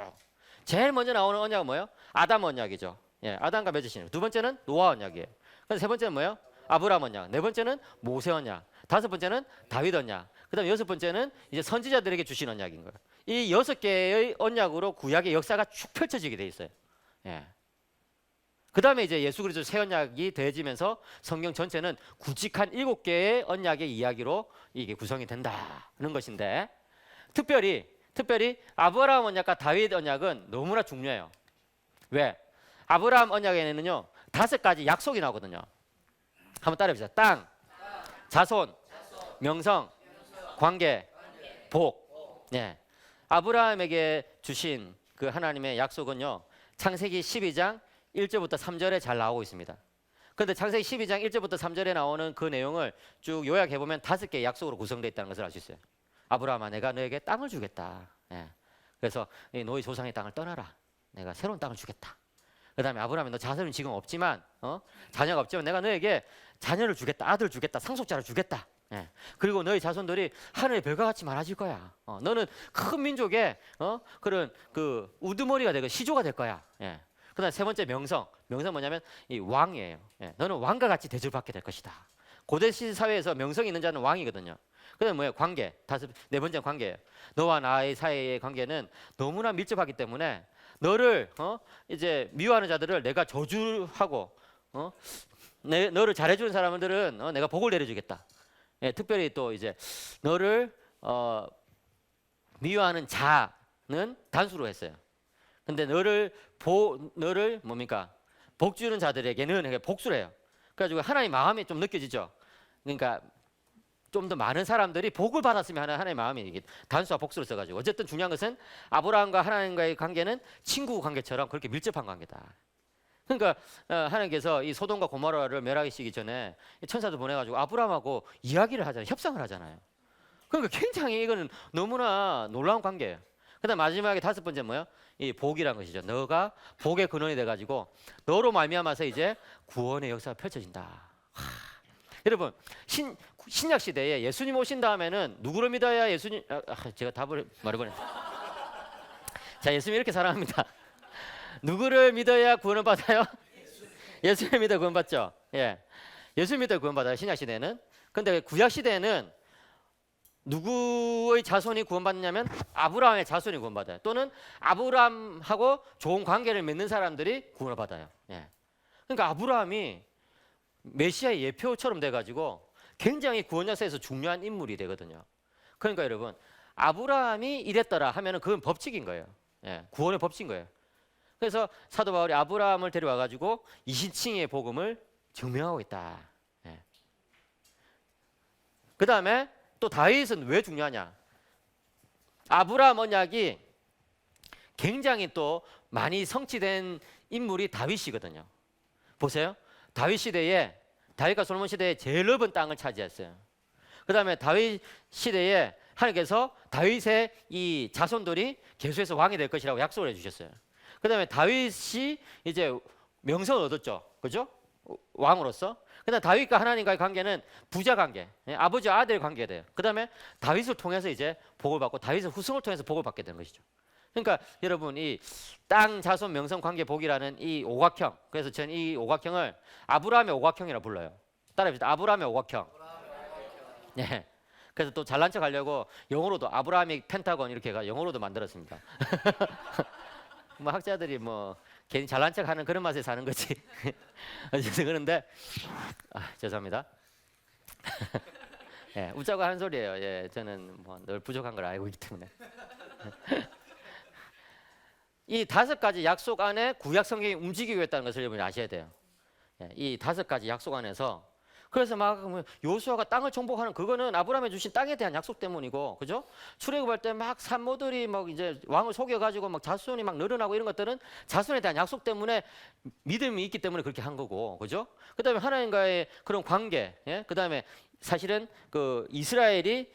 제일 먼저 나오는 언약은 뭐예요? 아담 언약이죠. 예, 아담과 맺으시는. 두 번째는 노아 언약이에요. 그래서 세 번째는 뭐예요? 아브라함 언약. 네 번째는 모세 언약. 다섯 번째는 다윗 언약. 그다음에 여섯 번째는 이제 선지자들에게 주신 언약인 거예요. 이 6개의 언약으로 구약의 역사가 쭉 펼쳐지게 돼 있어요. 예. 그 다음에 이제 예수 그리스도 새 언약이 더해지면서 성경 전체는 굵직한 7개의 언약의 이야기로 이게 구성이 된다는 것인데 특별히 아브라함 언약과 다윗 언약은 너무나 중요해요. 왜? 아브라함 언약에는요 5가지 약속이 나오거든요. 한번 따라해보세요. 땅, 자손, 명성, 관계, 복. 예. 아브라함에게 주신 그 하나님의 약속은요 창세기 12장 1절부터 3절에 잘 나오고 있습니다. 그런데 창세기 12장 1절부터 3절에 나오는 그 내용을 쭉 요약해 보면 5개의 약속으로 구성되어 있다는 것을 알 수 있어요. 아브라함아, 내가 너에게 땅을 주겠다. 예. 그래서 너희 조상의 땅을 떠나라. 내가 새로운 땅을 주겠다. 그 다음에 아브라함이 너 자손은 지금 없지만 자녀가 없지만 내가 너에게 자녀를 주겠다. 아들을 주겠다. 상속자를 주겠다. 예. 그리고 너희 자손들이 하늘의 별과 같이 많아질 거야. 너는 큰 민족의 그런 그 우두머리가 되고 시조가 될 거야. 예. 그다음 세 번째 명성 뭐냐면 이 왕이에요. 예. 너는 왕과 같이 대접받게 될 것이다. 고대 시 사회에서 명성이 있는 자는 왕이거든요. 그다음 뭐예요? 관계. 네 번째 관계예요. 너와 나의 사이의 관계는 너무나 밀접하기 때문에 너를 이제 미워하는 자들을 내가 저주하고 너를 잘해주는 사람들은 내가 복을 내려주겠다. 예, 특별히 또 이제 너를 미워하는 자는 단수로 했어요. 근데 너를 뭡니까? 복 주는 자들에게는 복수를 해요. 그래가지고 하나님 마음이 좀 느껴지죠. 그러니까 좀 더 많은 사람들이 복을 받았으면 하는 하나님의 마음이 이게 단수와 복수를 써가지고 어쨌든 중요한 것은 아브라함과 하나님과의 관계는 친구 관계처럼 그렇게 밀접한 관계다. 그러니까 하나님께서 이 소돔과 고모라를 멸하시기 전에 천사도 보내가지고 아브라함하고 이야기를 하잖아요. 협상을 하잖아요. 그러니까 굉장히 이거는 너무나 놀라운 관계예요. 그다음 마지막에 5번째 뭐예요? 이 복이라는 것이죠. 너가 복의 근원이 돼가지고 너로 말미암아서 이제 구원의 역사가 펼쳐진다. 여러분 신약 시대에 예수님 오신 다음에는 누구를 믿어야 예수님? 제가 답을 말해버렸네. 자, 예수님 이렇게 사랑합니다. 누구를 믿어야 구원을 받아요? 예수를 믿어 구원 받죠. 예, 예수 믿어 구원 받아요. 신약 시대는. 근데 구약 시대에는 누구의 자손이 구원받느냐면 아브라함의 자손이 구원받아요. 또는 아브라함하고 좋은 관계를 맺는 사람들이 구원을 받아요. 예. 그러니까 아브라함이 메시아의 예표처럼 돼가지고 굉장히 구원 역사에서 중요한 인물이 되거든요. 그러니까 여러분 아브라함이 이랬더라 하면은 그건 법칙인 거예요. 예, 구원의 법칙인 거예요. 그래서 사도 바울이 아브라함을 데려와가지고 이신칭의 복음을 증명하고 있다. 예. 그 다음에 또 다윗은 왜 중요하냐? 아브라함 언약이 굉장히 또 많이 성취된 인물이 다윗이거든요. 보세요. 다윗과 솔로몬 시대에 제일 넓은 땅을 차지했어요. 그 다음에 다윗 시대에 하나님께서 다윗의 이 자손들이 계속해서 왕이 될 것이라고 약속을 해주셨어요. 그 다음에 다윗이 이제 명성을 얻었죠. 그죠? 왕으로서. 그 다음에 다윗과 하나님과의 관계는 부자 관계, 아버지와 아들의 관계가 돼요. 그 다음에 다윗을 통해서 이제 복을 받고 다윗의 후손을 통해서 복을 받게 되는 것이죠. 그러니까 여러분 이 땅, 자손, 명성, 관계, 복이라는 이 오각형, 그래서 저는 이 오각형을 아브라함의 오각형이라고 불러요. 따라해봅시다. 아브라함의 오각형. 네. 그래서 또 잘난 척 하려고 영어로도 아브라함의 펜타곤 이렇게 해가 영어로도 만들었습니다. 뭐 학자들이 뭐 괜히 잘난 척하는 그런 맛에 사는 거지. 어쨌든 그런데 죄송합니다. 예, 웃자고 하는 소리예요. 예, 저는 뭐 늘 부족한 걸 알고 있기 때문에. 이 5가지 약속 안에 구약 성경이 움직이고 있다는 것을 여러분이 아셔야 돼요. 예, 이 5가지 약속 안에서 그래서 막 여호수아가 땅을 정복하는 그거는 아브라함이 주신 땅에 대한 약속 때문이고, 그죠? 출애굽할 때 막 산모들이 막 이제 왕을 속여가지고 막 자손이 막 늘어나고 이런 것들은 자손에 대한 약속 때문에 믿음이 있기 때문에 그렇게 한 거고, 그죠? 그다음에 하나님과의 그런 관계, 예? 그다음에 사실은 그 이스라엘이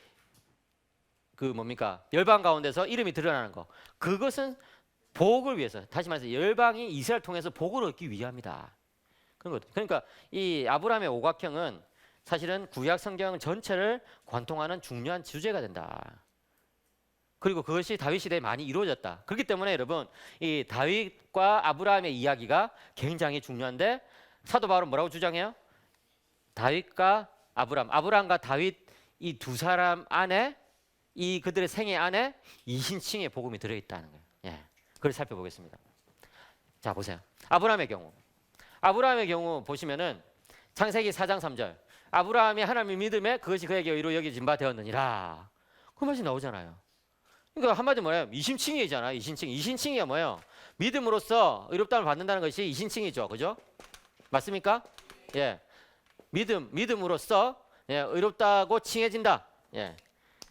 그 뭡니까 열방 가운데서 이름이 드러나는 거, 그것은 복을 위해서, 다시 말해서 열방이 이스라엘 통해서 복을 얻기 위함이다. 그런 것. 그러니까 이 아브라함의 오각형은 사실은 구약 성경 전체를 관통하는 중요한 주제가 된다. 그리고 그것이 다윗 시대에 많이 이루어졌다. 그렇기 때문에 여러분 이 다윗과 아브라함의 이야기가 굉장히 중요한데 사도 바울은 뭐라고 주장해요? 다윗과 아브라함과 다윗 이 두 사람 안에 이 그들의 생애 안에 이신칭의 복음이 들어있다는 거예요. 예, 그걸 살펴보겠습니다. 자 보세요. 아브라함의 경우 보시면은 창세기 4장 3절 아브라함이 하나님의 믿음에 그것이 그에게 의로 여겨진 바 되었느니라. 그 말이 나오잖아요. 그러니까 한마디로 뭐예요? 이신칭이잖아. 이신칭이가 뭐예요? 믿음으로써 의롭다함을 받는다는 것이 이신칭이죠. 그죠? 맞습니까? 예. 믿음으로써 예, 의롭다고 칭해진다. 예.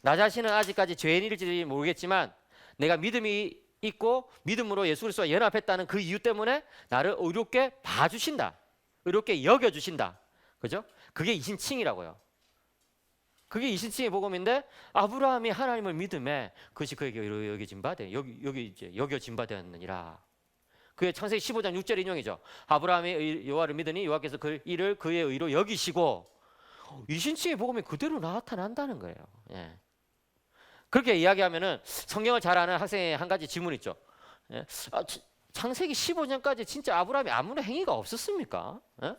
나 자신은 아직까지 죄인일지 모르겠지만 내가 믿음이 있고 믿음으로 예수 그리스도와 연합했다는 그 이유 때문에 나를 의롭게 봐주신다. 의롭게 여겨주신다. 그죠? 그게 이신칭이라고요. 그게 이신칭의 복음인데 아브라함이 하나님을 믿음에 그것이 그에게 의로 여겨진 바 되 여기 이제 여겨진 바 되었느니라. 그게 창세기 15장 6절 인용이죠. 아브라함이 여호와를 믿으니 여호와께서 그 일을 그의 의로 여기시고 이신칭의 복음이 그대로 나타난다는 거예요. 예. 그렇게 이야기하면은 성경을 잘 아는 학생의 한 가지 질문이 있죠. 예? 창세기 15년까지 진짜 아브라함이 아무런 행위가 없었습니까? 예?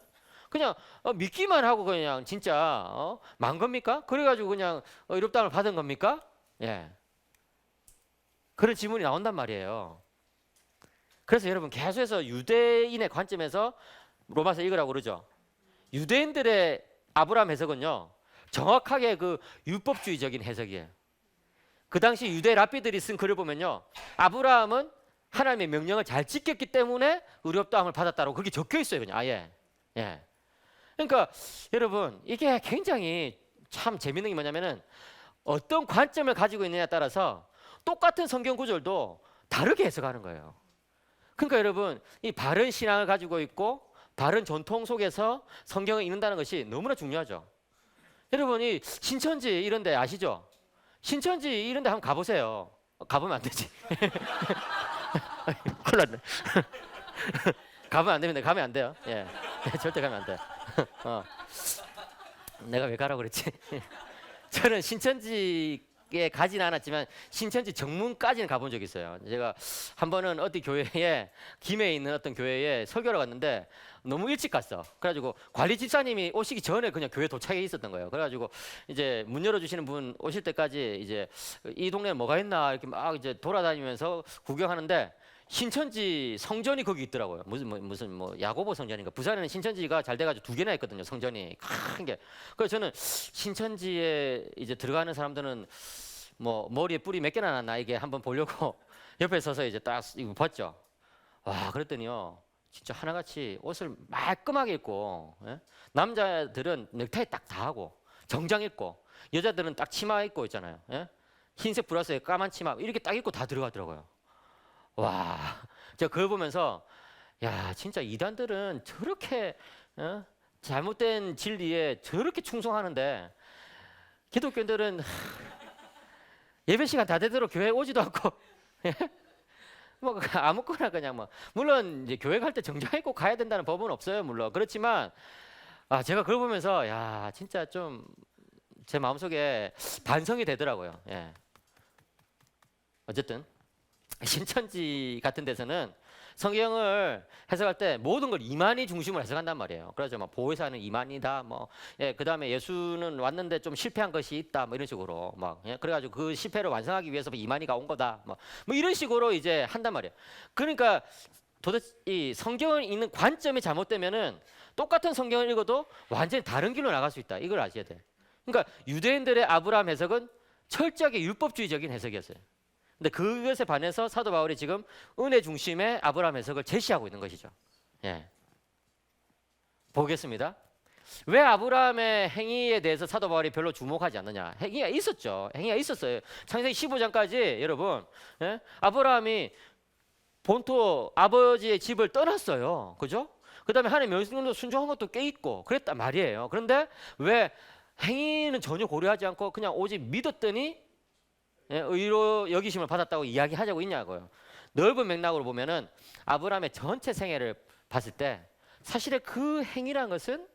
그냥 믿기만 하고 그냥 진짜 만 겁니까? 그래가지고 그냥 의롭다함을 받은 겁니까? 예. 그런 질문이 나온단 말이에요. 그래서 여러분 계속해서 유대인의 관점에서 로마서 읽으라고 그러죠. 유대인들의 아브라함 해석은요 정확하게 그 율법주의적인 해석이에요. 그 당시 유대 랍비들이 쓴 글을 보면요 아브라함은 하나님의 명령을 잘 지켰기 때문에 의롭다함을 받았다고 그렇게 적혀 있어요. 그냥 아예. 예. 그러니까 여러분 이게 굉장히 참 재밌는 게 뭐냐면은 어떤 관점을 가지고 있느냐에 따라서 똑같은 성경 구절도 다르게 해석하는 거예요. 그러니까 여러분 이 바른 신앙을 가지고 있고 바른 전통 속에서 성경을 읽는다는 것이 너무나 중요하죠. 여러분이 신천지 이런 데 아시죠? 신천지 이런 데 한번 가보세요. 가보면 안 되지. 큰일 났네. 가면 안 됩니다. 가면 안 돼요. 예. 절대 가면 안 돼. 내가 왜 가라고 그랬지? 저는 신천지에 가진 않았지만 신천지 정문까지는 가본 적이 있어요. 제가 한 번은 어디 교회에 김해에 있는 어떤 교회에 설교를 갔는데 너무 일찍 갔어. 그래가지고 관리 집사님이 오시기 전에 그냥 교회 도착해 있었던 거예요. 그래가지고 이제 문 열어주시는 분 오실 때까지 이제 이 동네에 뭐가 있나 이렇게 막 이제 돌아다니면서 구경하는데 신천지 성전이 거기 있더라고요. 무슨 야고보 성전인가. 부산에는 신천지가 잘 돼가지고 2개나 있거든요. 성전이 큰 게. 그래서 저는 신천지에 이제 들어가는 사람들은 뭐 머리에 뿔이 몇 개나 났나 이게 한번 보려고 옆에 서서 이제 딱 이거 봤죠. 와 그랬더니요. 진짜 하나같이 옷을 말끔하게 입고 예? 남자들은 넥타이 딱 다 하고 정장 입고 여자들은 딱 치마 입고 있잖아요. 예? 흰색 브라스에 까만 치마 이렇게 딱 입고 다 들어가더라고요. 와, 제가 그걸 보면서 야 진짜 이단들은 저렇게 잘못된 진리에 저렇게 충성하는데 기독교인들은 예배 시간 다 되도록 교회 오지도 않고 뭐 아무거나 그냥 뭐 물론 이제 교회 갈 때 정장 입고 가야 된다는 법은 없어요. 물론 그렇지만 제가 그걸 보면서 야 진짜 좀 제 마음속에 반성이 되더라고요. 예. 어쨌든 신천지 같은 데서는 성경을 해석할 때 모든 걸 이만희 중심으로 해석한단 말이에요. 그래서 막 보혜사는 이만이다, 뭐, 예, 그 다음에 예수는 왔는데 좀 실패한 것이 있다, 뭐 이런 식으로 막, 예, 그래가지고 그 실패를 완성하기 위해서 이만희가 온 거다, 뭐 이런 식으로 이제 한단 말이에요. 그러니까 도대체 이 성경을 읽는 관점이 잘못되면은 똑같은 성경을 읽어도 완전히 다른 길로 나갈 수 있다. 이걸 아셔야 돼. 그러니까 유대인들의 아브라함 해석은 철저하게 율법주의적인 해석이었어요. 근데 그것에 반해서 사도 바울이 지금 은혜 중심의 아브라함 해석을 제시하고 있는 것이죠. 예. 보겠습니다. 왜 아브라함의 행위에 대해서 사도 바울이 별로 주목하지 않느냐? 행위가 있었죠. 행위가 있었어요. 창세기 15장까지 여러분, 예? 아브라함이 본토 아버지의 집을 떠났어요. 그죠? 그 다음에 하나님 명령도 순종한 것도 꽤 있고 그랬단 말이에요. 그런데 왜 행위는 전혀 고려하지 않고 그냥 오직 믿었더니 의로 여기심을 받았다고 이야기하자고 있냐고요. 넓은 맥락으로 보면은 아브라함의 전체 생애를 봤을 때 사실은 그 행위란 것은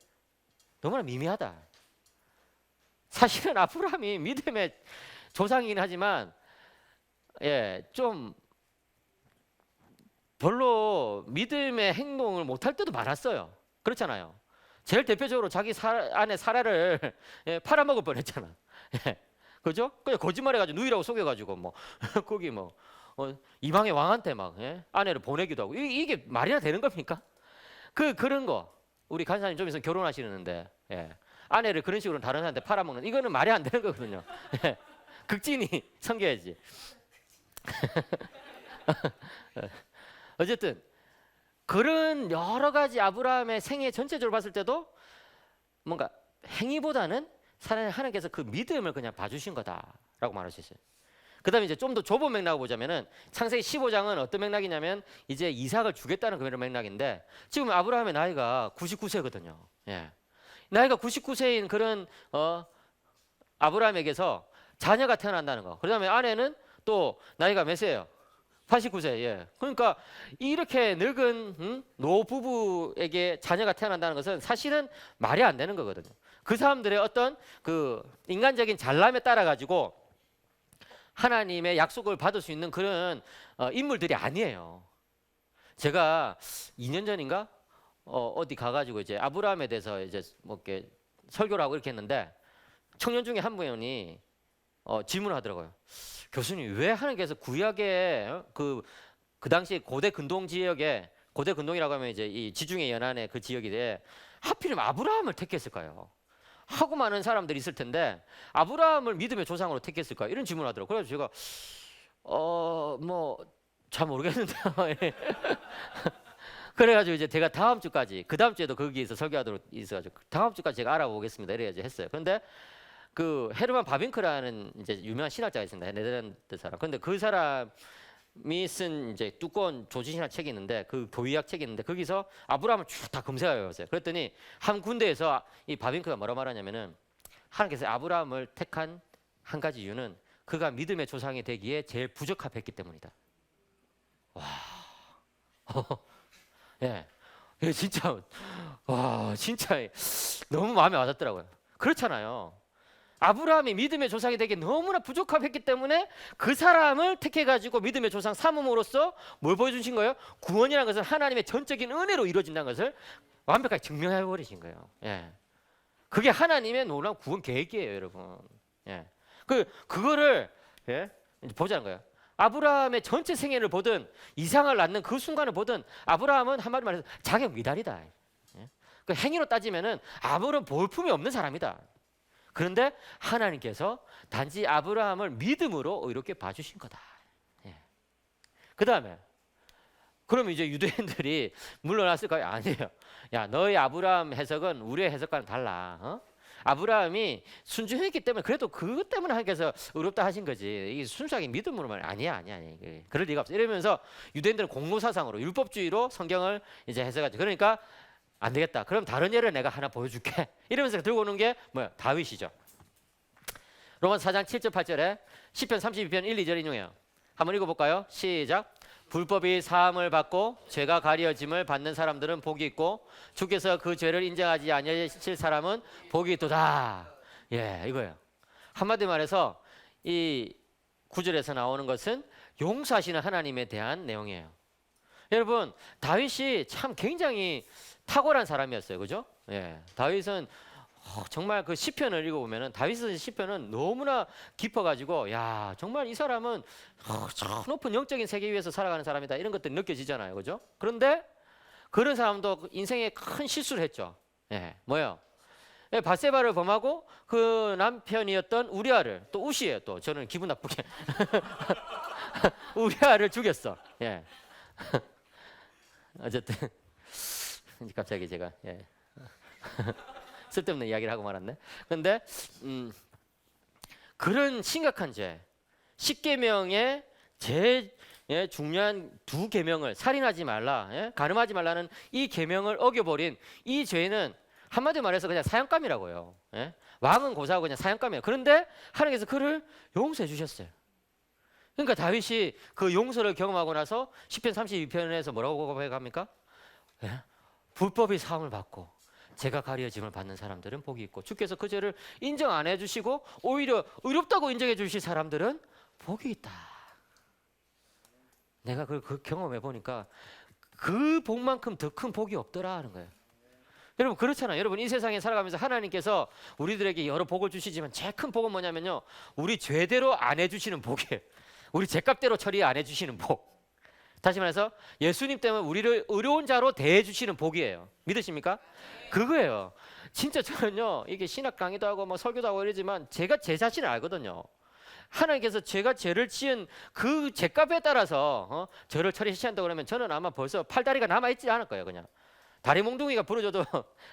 너무나 미미하다. 사실은 아브라함이 믿음의 조상이긴 하지만 좀 별로 믿음의 행동을 못할 때도 많았어요. 그렇잖아요. 제일 대표적으로 자기 아내 사라를 팔아먹을 뻔했잖아. 그죠? 그냥 거짓말해가지고 누이라고 속여가지고 뭐 거기 뭐 이방의 왕한테 막 아내를 보내기도 하고 이게 말이나 되는 겁니까? 그런 거 우리 간사님 좀 있으면 결혼하시는데 아내를 그런 식으로 다른 사람한테 팔아먹는 이거는 말이 안 되는 거거든요. 극진히 섬겨야지. 어쨌든 그런 여러 가지 아브라함의 생애 전체적으로 봤을 때도 뭔가 행위보다는 하나님께서 그 믿음을 그냥 봐주신 거다라고 말할 수 있어요. 그 다음에 이제 좀 더 좁은 맥락을 보자면은 창세기 15장은 어떤 맥락이냐면 이제 이삭을 주겠다는 그런 맥락인데 지금 아브라함의 나이가 99세거든요. 나이가 99세인 그런 아브라함에게서 자녀가 태어난다는 거. 그 다음에 아내는 또 나이가 몇 세예요? 89세. 그러니까 이렇게 늙은 노부부에게 자녀가 태어난다는 것은 사실은 말이 안 되는 거거든요. 그 사람들의 어떤 그 인간적인 잘남에 따라 가지고 하나님의 약속을 받을 수 있는 그런 인물들이 아니에요. 제가 2년 전인가 어디 가가지고 이제 아브라함에 대해서 이제 뭐 이렇게 설교를 하고 이렇게 했는데 청년 중에 한 분이 질문을 하더라고요. 교수님, 왜 하나님께서 구약의 그 당시 고대 근동 지역에 고대 근동이라고 하면 이제 이 지중해 연안의 그 지역인데 하필이면 아브라함을 택했을까요? 하고 많은 사람들이 있을 텐데 아브라함을 믿음의 조상으로 택했을까요? 이런 질문을 하더라고요. 그래서 제가 뭐 잘 모르겠는데요. 그래가지고 이제 제가 다음 주까지 그 다음 주에도 거기에서 설교하도록 있어가지고 다음 주까지 제가 알아보겠습니다. 이래야지 했어요. 그런데 그 헤르만 바빙크라는 이제 유명한 신학자가 있습니다. 네덜란드 사람. 그런데 그 사람이 쓴 이제 두꺼운 조지신학 책이 있는데 그 교의학 책이 있는데 거기서 아브라함을 쭉 다 검색해봤어요. 그랬더니 한 군데에서 이 바빙크가 뭐라 말하냐면은 하나님께서 아브라함을 택한 한 가지 이유는 그가 믿음의 조상이 되기에 제일 부적합했기 때문이다. 와, 진짜 와 진짜 너무 마음에 와닿더라고요. 그렇잖아요. 아브라함이 믿음의 조상이 되기 너무나 부족합했기 때문에 그 사람을 택해가지고 믿음의 조상 삼음으로써 뭘 보여주신 거예요? 구원이라는 것은 하나님의 전적인 은혜로 이루어진다는 것을 완벽하게 증명해 버리신 거예요. 그게 하나님의 놀라운 구원 계획이에요, 여러분. 그거를 이제 보자는 거예요. 아브라함의 전체 생애를 보든 이상을 낳는 그 순간을 보든 아브라함은 한마디로 말해서 자격 미달이다. 그 행위로 따지면은 아무런 볼품이 없는 사람이다. 그런데 하나님께서 단지 아브라함을 믿음으로 이렇게 봐주신 거다. 그 다음에 그럼 이제 유대인들이 물러났을까요? 아니에요. 야, 너의 아브라함 해석은 우리의 해석과는 달라. 아브라함이 순종했기 때문에 그래도 그것 때문에 하나님께서 의롭다 하신 거지. 이게 순수하게 믿음으로만 아니야. 그럴 리가 없어. 이러면서 유대인들은 공로사상으로 율법주의로 성경을 이제 해석하죠. 그러니까 안 되겠다. 그럼 다른 예를 내가 하나 보여줄게. 이러면서 들고 오는 게 뭐야? 다윗이죠. 로마서 4장 7절 8절에 시편 32편 1, 2절 인용해요. 한번 읽어볼까요? 시작. 불법이 사함을 받고 죄가 가려짐을 받는 사람들은 복이 있고 주께서 그 죄를 인정하지 아니하실 사람은 복이 있도다. 이거예요. 한마디 말해서 이 구절에서 나오는 것은 용서하시는 하나님에 대한 내용이에요. 여러분, 다윗이 참 굉장히 탁월한 사람이었어요. 그죠? 다윗은 정말 그 시편을 읽어보면은 다윗의 시편은 너무나 깊어가지고 야 정말 이 사람은 저 높은 영적인 세계 위에서 살아가는 사람이다 이런 것들이 느껴지잖아요. 그죠? 그런데 그런 사람도 인생에 큰 실수를 했죠. 뭐예요? 밧세바를 범하고 그 남편이었던 우리아를 또 우시예요. 또 저는 기분 나쁘게 우리아를 죽였어. 어쨌든 갑자기 제가 쓸데없는 이야기를 하고 말았네. 근데 그런 심각한 죄, 10계명의 제일 중요한 두 계명을 살인하지 말라, 간음하지 말라는 이 계명을 어겨버린 이 죄는 한마디로 말해서 그냥 사형감이라고요. 왕은 고사하고 그냥 사형감이에요. 그런데 하나님께서 그를 용서해 주셨어요. 그러니까 다윗이 그 용서를 경험하고 나서 시편 32편에서 뭐라고 고백합니까? 불법의 사함을 받고 죄가 가려짐을 받는 사람들은 복이 있고 주께서 그 죄를 인정 안 해주시고 오히려 의롭다고 인정해 주실 사람들은 복이 있다. 내가 그 경험해 보니까 그 복만큼 더 큰 복이 없더라 하는 거예요. 여러분 그렇잖아요. 여러분 이 세상에 살아가면서 하나님께서 우리들에게 여러 복을 주시지만 제일 큰 복은 뭐냐면요, 우리 죄대로 안 해주시는 복이에요. 우리 죄값대로 처리 안 해주시는 복. 다시 말해서 예수님 때문에 우리를 의로운 자로 대해주시는 복이에요. 믿으십니까? 그거예요. 진짜 저는요, 이게 신학 강의도 하고 뭐 설교도 하고 이러지만 제가 제 자신을 알거든요. 하나님께서 제가 죄를 지은 그 죄값에 따라서 저를 처리하신다고 그러면 저는 아마 벌써 팔다리가 남아있지 않을 거예요. 그냥 다리 몽둥이가 부러져도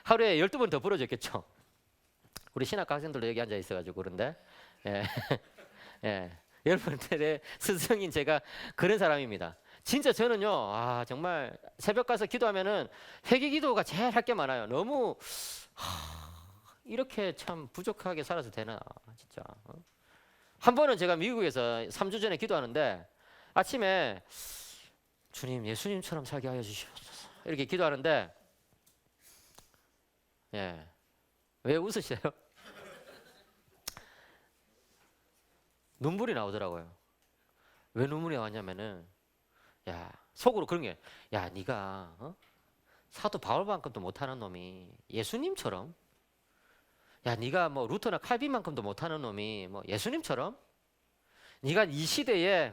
하루에 12번 더 부러졌겠죠. 우리 신학 학생들도 여기 앉아 있어가지고 그런데 예. 여러분들의 스승인 제가 그런 사람입니다. 진짜 저는요, 정말 새벽 가서 기도하면은 회개 기도가 제일 할 게 많아요. 너무 이렇게 참 부족하게 살아서 되나 진짜. 한 번은 제가 미국에서 3주 전에 기도하는데 아침에 주님 예수님처럼 살게 하여 주시옵소서 이렇게 기도하는데 왜 웃으세요? 눈물이 나오더라고요. 왜 눈물이 나왔냐면은 속으로 그런 게 네가 사도 바울만큼도 못하는 놈이 예수님처럼 네가 뭐 루터나 칼빈만큼도 못하는 놈이 뭐 예수님처럼 네가 이 시대에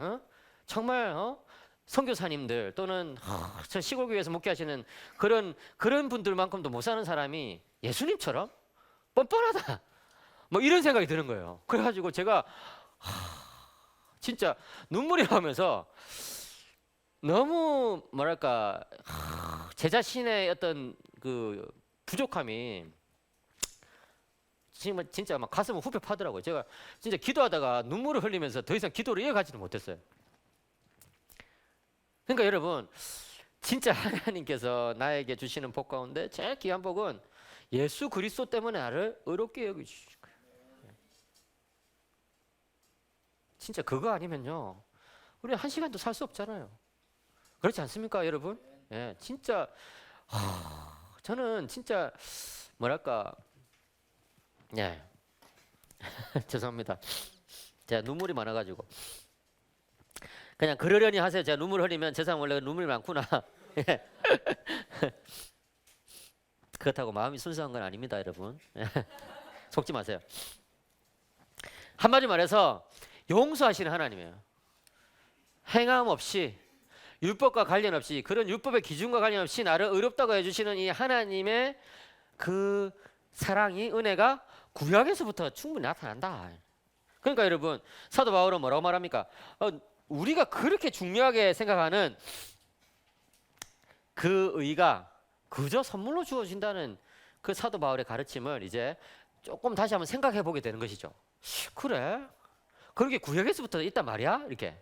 정말 선교사님들 또는 저 시골교회에서 목회하시는 그런 분들만큼도 못 사는 사람이 예수님처럼 뻔뻔하다 뭐 이런 생각이 드는 거예요. 그래가지고 제가 진짜 눈물이 나오면서 너무 뭐랄까 제 자신의 어떤 그 부족함이 진짜 막 가슴을 후벼 파더라고요. 제가 진짜 기도하다가 눈물을 흘리면서 더 이상 기도를 이어가지도 못했어요. 그러니까 여러분 진짜 하나님께서 나에게 주시는 복 가운데 제일 귀한 복은 예수 그리스도 때문에 나를 의롭게 여기주신 거예요. 진짜 그거 아니면요 우리 한 시간도 살 수 없잖아요. 그렇지 않습니까 여러분? 진짜 저는 진짜 뭐랄까 죄송합니다. 제가 눈물이 많아가지고 그냥 그러려니 하세요. 제가 눈물 흘리면 세상 원래 눈물이 많구나. 그렇다고 마음이 순수한 건 아닙니다 여러분. 속지 마세요. 한마디 말해서 용서하시는 하나님이에요. 행함 없이 율법과 관련 없이 그런 율법의 기준과 관련 없이 나를 의롭다고 해주시는 이 하나님의 그 사랑이 은혜가 구약에서부터 충분히 나타난다. 그러니까 여러분 사도 바울은 뭐라고 말합니까? 우리가 그렇게 중요하게 생각하는 그 의가 그저 선물로 주어진다는 그 사도 바울의 가르침을 이제 조금 다시 한번 생각해 보게 되는 것이죠. 그래? 그렇게 구약에서부터 있단 말이야? 이렇게.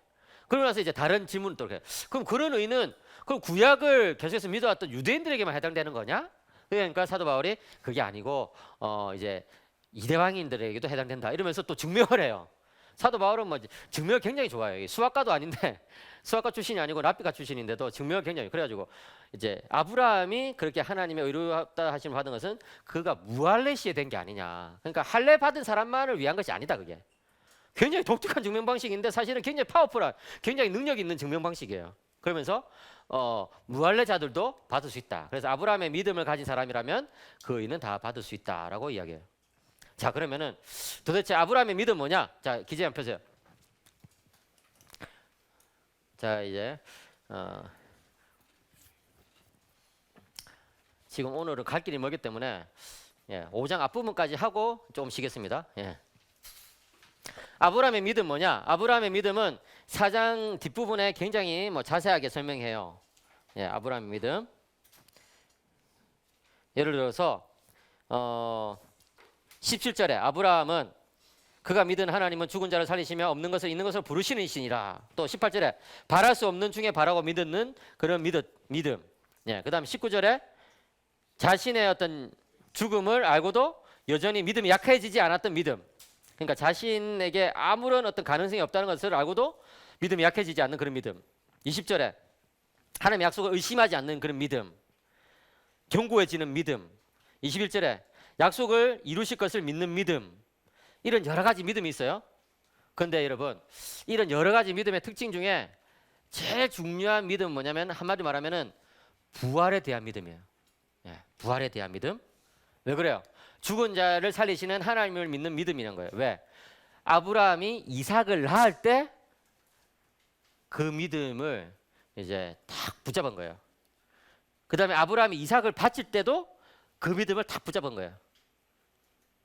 그러고 나서 이제 다른 질문을 또 이렇게. 그럼 그런 의는 그럼 구약을 계속해서 믿어왔던 유대인들에게만 해당되는 거냐? 그러니까 사도 바울이 그게 아니고 이제 이대왕인들에게도 해당된다. 이러면서 또 증명을 해요. 사도 바울은 뭐 증명을 굉장히 좋아해요. 수학가도 아닌데 수학가 출신이 아니고 랍비가 출신인데도 증명을 굉장히 그래가지고 이제 아브라함이 그렇게 하나님의 의롭다 하심을 받은 것은 그가 무할레시에 된 게 아니냐. 그러니까 할례 받은 사람만을 위한 것이 아니다. 그게 굉장히 독특한 증명 방식인데 사실은 굉장히 파워풀한, 굉장히 능력 있는 증명 방식이에요. 그러면서 무할례자들도 받을 수 있다. 그래서 아브라함의 믿음을 가진 사람이라면 그 의는 다 받을 수 있다라고 이야기해요. 자, 그러면은 도대체 아브라함의 믿음 뭐냐? 자, 기재 한번 펴세요. 자, 이제 지금 오늘은 갈 길이 멀기 때문에 5장 앞부분까지 하고 좀 쉬겠습니다. 아브라함의 믿음 뭐냐? 아브라함의 믿음은 4장 뒷부분에 굉장히 자세하게 설명해요. 아브라함의 믿음. 예를 들어서 17절에 아브라함은 그가 믿은 하나님은 죽은 자를 살리시며 없는 것을 있는 것으로 부르시는 이시니라. 또 18절에 바랄 수 없는 중에 바라고 믿는 그런 믿음. 예, 그다음 19절에 자신의 어떤 죽음을 알고도 여전히 믿음이 약해지지 않았던 믿음. 그러니까 자신에게 아무런 어떤 가능성이 없다는 것을 알고도 믿음이 약해지지 않는 그런 믿음. 20절에 하나님의 약속을 의심하지 않는 그런 믿음. 견고해지는 믿음. 21절에 약속을 이루실 것을 믿는 믿음. 이런 여러 가지 믿음이 있어요. 그런데 여러분, 이런 여러 가지 믿음의 특징 중에 제일 중요한 믿음은 뭐냐면 한마디로 말하면은 부활에 대한 믿음이에요. 예, 부활에 대한 믿음. 왜 그래요? 죽은 자를 살리시는 하나님을 믿는 믿음이라는 거예요. 왜? 아브라함이 이삭을 낳을 때 그 믿음을 이제 딱 붙잡은 거예요. 그 다음에 아브라함이 이삭을 바칠 때도 그 믿음을 딱 붙잡은 거예요.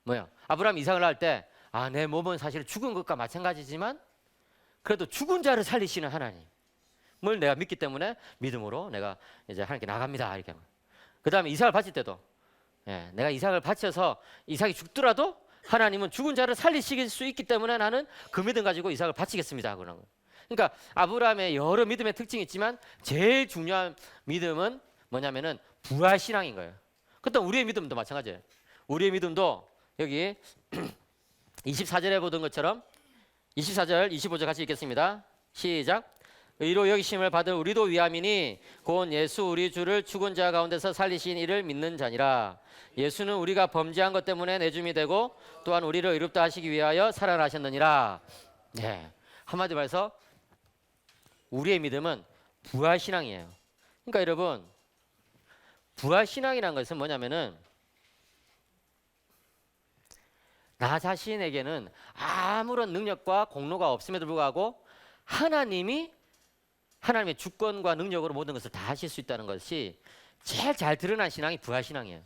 뭐야? 아브라함이 이삭을 낳을 때 내 몸은 사실 죽은 것과 마찬가지지만 그래도 죽은 자를 살리시는 하나님을 내가 믿기 때문에 믿음으로 내가 이제 하나님께 나갑니다. 이렇게. 그 다음에 이삭을 바칠 때도 내가 이삭을 바쳐서 이삭이 죽더라도 하나님은 죽은 자를 살리실 수 있기 때문에 나는 그 믿음 가지고 이삭을 바치겠습니다. 그런 거예요. 그러니까 아브라함의 여러 믿음의 특징이 있지만 제일 중요한 믿음은 뭐냐면은 부활 신앙인 거예요. 그때 우리의 믿음도 마찬가지예요. 우리의 믿음도 여기 24절에 보던 것처럼 24절, 25절 같이 읽겠습니다. 시작. 의로 여기심을 받을 우리도 위함이니 곧 예수 우리 주를 죽은 자 가운데서 살리신 이를 믿는 자니라. 예수는 우리가 범죄한 것 때문에 내줌이 되고 또한 우리를 의롭다 하시기 위하여 살아나셨느니라. 네. 한마디로 말해서 우리의 믿음은 부활 신앙이에요. 그러니까 여러분, 부활 신앙이라는 것은 뭐냐면은 나 자신에게는 아무런 능력과 공로가 없음에도 불구하고 하나님의 주권과 능력으로 모든 것을 다 하실 수 있다는 것이 제일 잘 드러난 신앙이 부활 신앙이에요.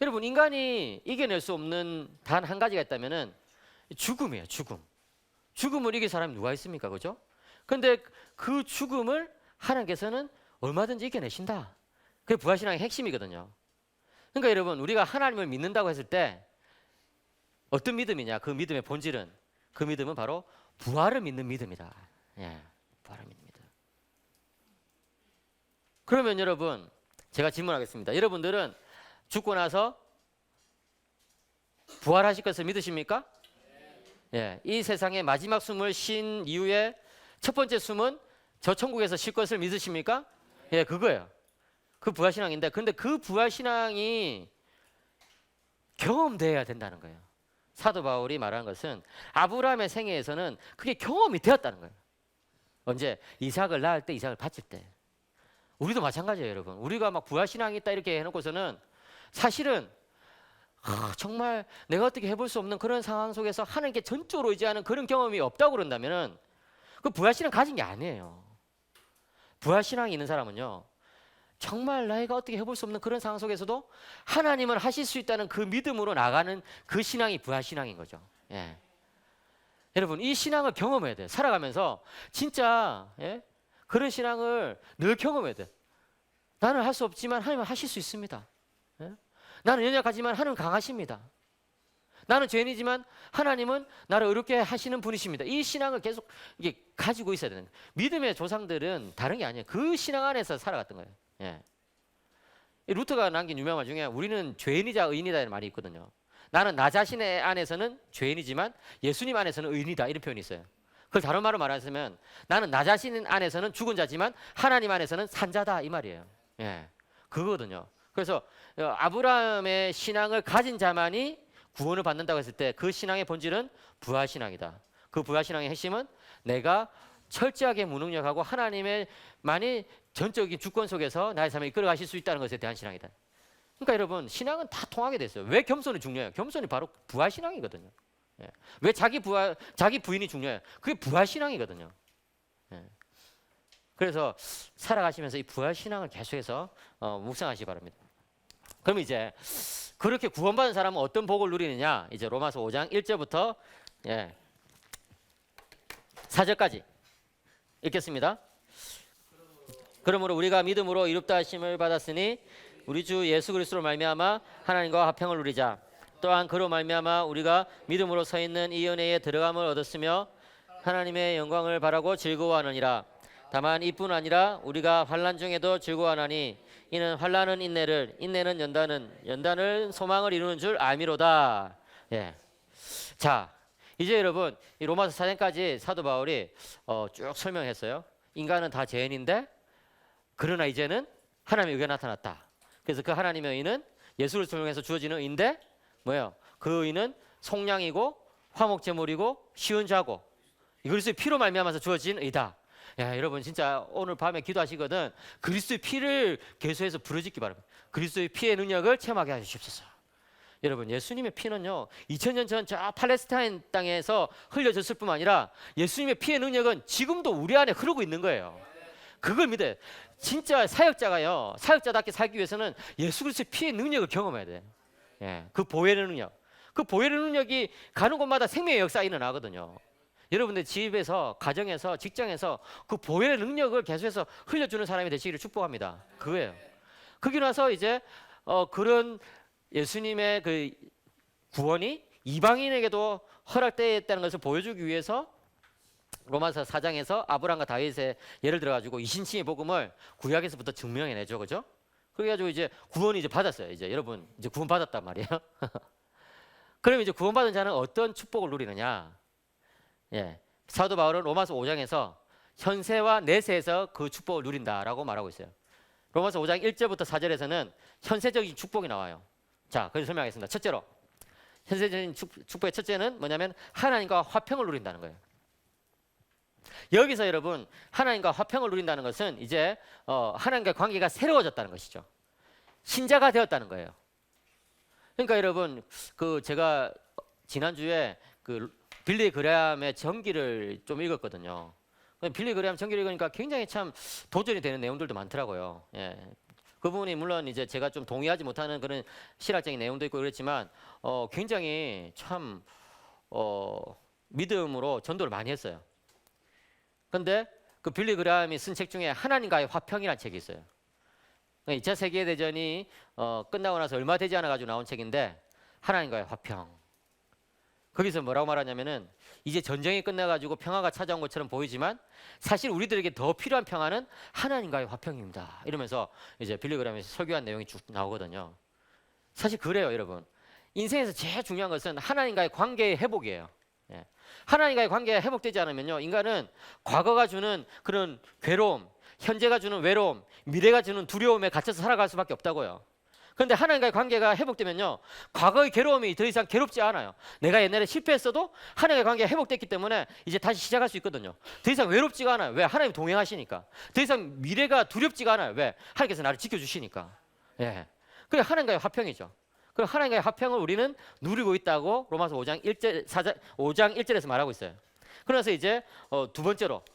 여러분, 인간이 이겨낼 수 없는 단 한 가지가 있다면은 죽음이에요. 죽음을 이길 사람이 누가 있습니까? 그죠? 근데 그 죽음을 하나님께서는 얼마든지 이겨내신다. 그게 부활신앙의 핵심이거든요. 그러니까 여러분, 우리가 하나님을 믿는다고 했을 때 어떤 믿음이냐? 그 믿음의 본질은, 그 믿음은 바로 부활을 믿는 믿음이다. 예, 부활을 믿는 믿음. 그러면 여러분, 제가 질문하겠습니다. 여러분들은 죽고 나서 부활하실 것을 믿으십니까? 예, 이 세상에 마지막 숨을 쉰 이후에 첫 번째 숨은 저 천국에서 쉴 것을 믿으십니까? 예, 그거예요. 그 부활신앙인데, 근데 그 부활신앙이 경험돼야 된다는 거예요. 사도 바울이 말하는 것은 아브라함의 생애에서는 그게 경험이 되었다는 거예요. 언제? 이삭을 낳을 때, 이삭을 바칠 때. 우리도 마찬가지예요, 여러분. 우리가 막 부활신앙이 있다 이렇게 해놓고서는 사실은 정말 내가 어떻게 해볼 수 없는 그런 상황 속에서 하나님께 전적으로 의지하는 그런 경험이 없다고 그런다면은 그 부활신앙 가진 게 아니에요. 부활신앙이 있는 사람은요, 정말 나이가 어떻게 해볼 수 없는 그런 상황 속에서도 하나님은 하실 수 있다는 그 믿음으로 나가는 그 신앙이 부활신앙인 거죠. 예. 여러분, 이 신앙을 경험해야 돼요. 살아가면서 진짜 그런 신앙을 늘 경험해야 돼요. 나는 할 수 없지만 하나님은 하실 수 있습니다. 예? 나는 연약하지만 하나님은 강하십니다. 나는 죄인이지만 하나님은 나를 의롭게 하시는 분이십니다. 이 신앙을 계속 이게 가지고 있어야 되는 거예요. 믿음의 조상들은 다른 게 아니에요. 그 신앙 안에서 살아갔던 거예요. 예. 루터가 남긴 유명한 말 중에 우리는 죄인이자 의인이다 이런 말이 있거든요. 나는 나 자신의 안에서는 죄인이지만 예수님 안에서는 의인이다 이런 표현이 있어요. 그걸 다른 말로 말하자면 나는 나 자신 안에서는 죽은 자지만 하나님 안에서는 산 자다 이 말이에요. 예. 그거거든요. 그래서 아브라함의 신앙을 가진 자만이 구원을 받는다고 했을 때 그 신앙의 본질은 부활신앙이다. 그 부활신앙의 핵심은 내가 철저하게 무능력하고 하나님의만이 전적인 주권 속에서 나의 삶을 이끌어 가실 수 있다는 것에 대한 신앙이다. 그러니까 여러분, 신앙은 다 통하게 됐어요. 왜 겸손이 중요해요? 겸손이 바로 부활신앙이거든요. 예. 왜 자기 부인이 중요해요? 그게 부활신앙이거든요. 예. 그래서 살아가시면서 이 부활신앙을 계속해서 묵상하시기 바랍니다. 그럼 이제 그렇게 구원받은 사람은 어떤 복을 누리느냐? 이제 로마서 5장 1절부터 4절까지 읽겠습니다. 그러므로 우리가 믿음으로 이롭다 하심을 받았으니 우리 주 예수 그리스도로 말미암아 하나님과 화평을 누리자. 또한 그로 말미암아 우리가 믿음으로 서 있는 이 은혜에 들어감을 얻었으며 하나님의 영광을 바라고 즐거워하느니라. 다만 이뿐 아니라 우리가 환난 중에도 즐거워하나니 이는 환난은 인내를, 인내는 연단을 소망을 이루는 줄 알미로다. 예. 자, 이제 여러분 이 로마서 4장까지 사도 바울이 쭉 설명했어요. 인간은 다 죄인인데 그러나 이제는 하나님의 의가 나타났다. 그래서 그 하나님의 의는 예수를 통해서 주어지는 의인데 뭐예요? 그 의는 속량이고 화목제물이고 쉬운 자고 그리스도의 피로 말미암아서 주어진 의다. 야, 여러분 진짜 오늘 밤에 기도하시거든 그리스도의 피를 계속해서 부르짖기 바랍니다. 그리스도의 피의 능력을 체험하게 하시옵소서. 여러분 예수님의 피는요 2000년 전 저 팔레스타인 땅에서 흘려졌을 뿐만 아니라 예수님의 피의 능력은 지금도 우리 안에 흐르고 있는 거예요. 그걸 믿어요. 진짜 사역자가요 사역자답게 살기 위해서는 예수 그리스도의 피의 능력을 경험해야 돼. 예, 그 보혈의 능력, 그 보혈의 능력이 가는 곳마다 생명의 역사가 일어나거든요. 여러분들 집에서, 가정에서, 직장에서 그 보혈의 능력을 계속해서 흘려주는 사람이 되시기를 축복합니다. 그거예요. 그러고 나서 이제 그런 예수님의 그 구원이 이방인에게도 허락되었다는 것을 보여주기 위해서 로마서 4장에서 아브라함과 다윗의 예를 들어가지고 이신칭의 복음을 구약에서부터 증명해내죠, 그죠? 그래가지고 이제 구원이 이제 받았어요. 이제 여러분 이제 구원 받았단 말이에요. 그럼 이제 구원받은 자는 어떤 축복을 누리느냐? 예, 사도 바울은 로마서 5장에서 현세와 내세에서 그 축복을 누린다라고 말하고 있어요. 로마서 5장 1절부터 4절에서는 현세적인 축복이 나와요. 자, 그래서 설명하겠습니다. 첫째로 현세적인 축복의 첫째는 뭐냐면 하나님과 화평을 누린다는 거예요. 여기서 여러분 하나님과 화평을 누린다는 것은 이제 하나님과 관계가 새로워졌다는 것이죠. 신자가 되었다는 거예요. 그러니까 여러분 그 제가 지난주에 그 빌리 그레함의 전기를 좀 읽었거든요. 빌리 그레함 전기를 읽으니까 굉장히 참 도전이 되는 내용들도 많더라고요. 예. 그 부분이 물론 이제 제가 좀 동의하지 못하는 그런 실학적인 내용도 있고 그랬지만 굉장히 참 믿음으로 전도를 많이 했어요. 그런데 그 빌리 그레함이 쓴 책 중에 하나님과의 화평이라는 책이 있어요. 2차 세계대전이 끝나고 나서 얼마 되지 않아 가지고 나온 책인데 하나님과의 화평. 거기서 뭐라고 말하냐면은 이제 전쟁이 끝나가지고 평화가 찾아온 것처럼 보이지만 사실 우리들에게 더 필요한 평화는 하나님과의 화평입니다. 이러면서 이제 빌리 그레함이 설교한 내용이 쭉 나오거든요. 사실 그래요, 여러분. 인생에서 제일 중요한 것은 하나님과의 관계의 회복이에요. 예. 하나님과의 관계가 회복되지 않으면요, 인간은 과거가 주는 그런 괴로움, 현재가 주는 외로움, 미래가 주는 두려움에 갇혀서 살아갈 수밖에 없다고요. 그런데 하나님과의 관계가 회복되면요 과거의 괴로움이 더 이상 괴롭지 않아요. 내가 옛날에 실패했어도 하나님과의 관계가 회복됐기 때문에 이제 다시 시작할 수 있거든요. 더 이상 외롭지가 않아요. 왜? 하나님 동행하시니까. 더 이상 미래가 두렵지가 않아요. 왜? 하나님께서 나를 지켜주시니까. 예. 그게 하나님과의 화평이죠. 그 하나님과의 화평을 우리는 누리고 있다고 로마서 5장 1절에서 말하고 있어요. 그래서 이제 두 번째로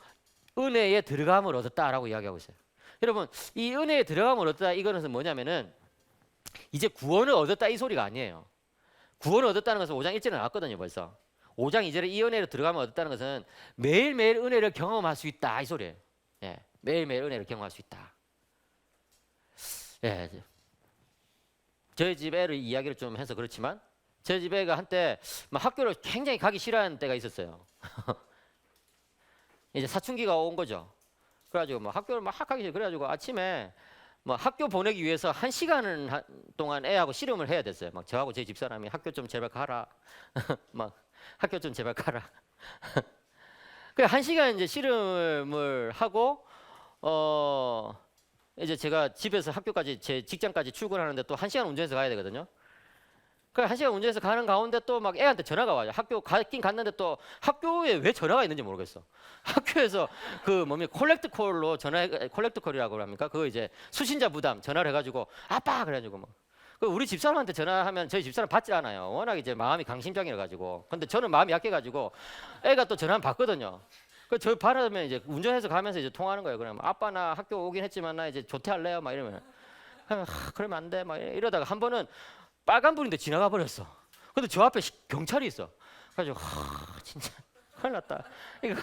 은혜에 들어감을 얻었다라고 이야기하고 있어요. 여러분 이 은혜에 들어감을 얻었다 이거는 뭐냐면은 이제 구원을 얻었다 이 소리가 아니에요. 구원을 얻었다는 것은 5장 1절에 나왔거든요. 벌써 5장 2절에 이 은혜로 들어가면 얻었다는 것은 매일매일 은혜를 경험할 수 있다 이 소리예요. 예, 매일매일 은혜를 경험할 수 있다. 예, 저희 집 애를 이야기를 좀 해서 그렇지만 저희 집 애가 한때 막 학교를 굉장히 가기 싫어하는 때가 있었어요. 이제 사춘기가 온 거죠. 그래가지고 뭐 학교를 막 가기 싫어. 그래가지고 아침에 뭐 학교 보내기 위해서 1시간 동안 애하고 씨름을 해야 됐어요. 막 저하고 제 집사람이 학교 좀 제발 가라. 막 학교 좀 제발 가라. 그 1시간 이제 씨름을 하고 이제 제가 집에서 학교까지 제 직장까지 출근하는데 또 1시간 운전해서 가야 되거든요. 그 1시간 운전해서 가는 가운데 또 막 애한테 전화가 와요. 학교 갔긴 갔는데 또 학교에 왜 전화가 있는지 모르겠어. 학교에서 그 콜렉트 콜로 콜렉트 콜이라고 합니까? 그거 이제 수신자 부담 전화를 해가지고 아빠 그래가지고 뭐 우리 집사람한테 전화하면 저희 집사람 받지 않아요. 워낙 이제 마음이 강심장이라 가지고. 근데 저는 마음이 약해가지고 애가 또 전화를 받거든요. 그 저 받으면 이제 운전해서 가면서 이제 통화하는 거예요. 그러면 아빠 나 학교 오긴 했지만 나 이제 조퇴할래요. 막 이러면 그러면 안 돼. 막 이러다가 한 번은 빨간불인데 지나가 버렸어. 근데 저 앞에 경찰이 있어. 그래가지고 진짜 큰일 났다. 이거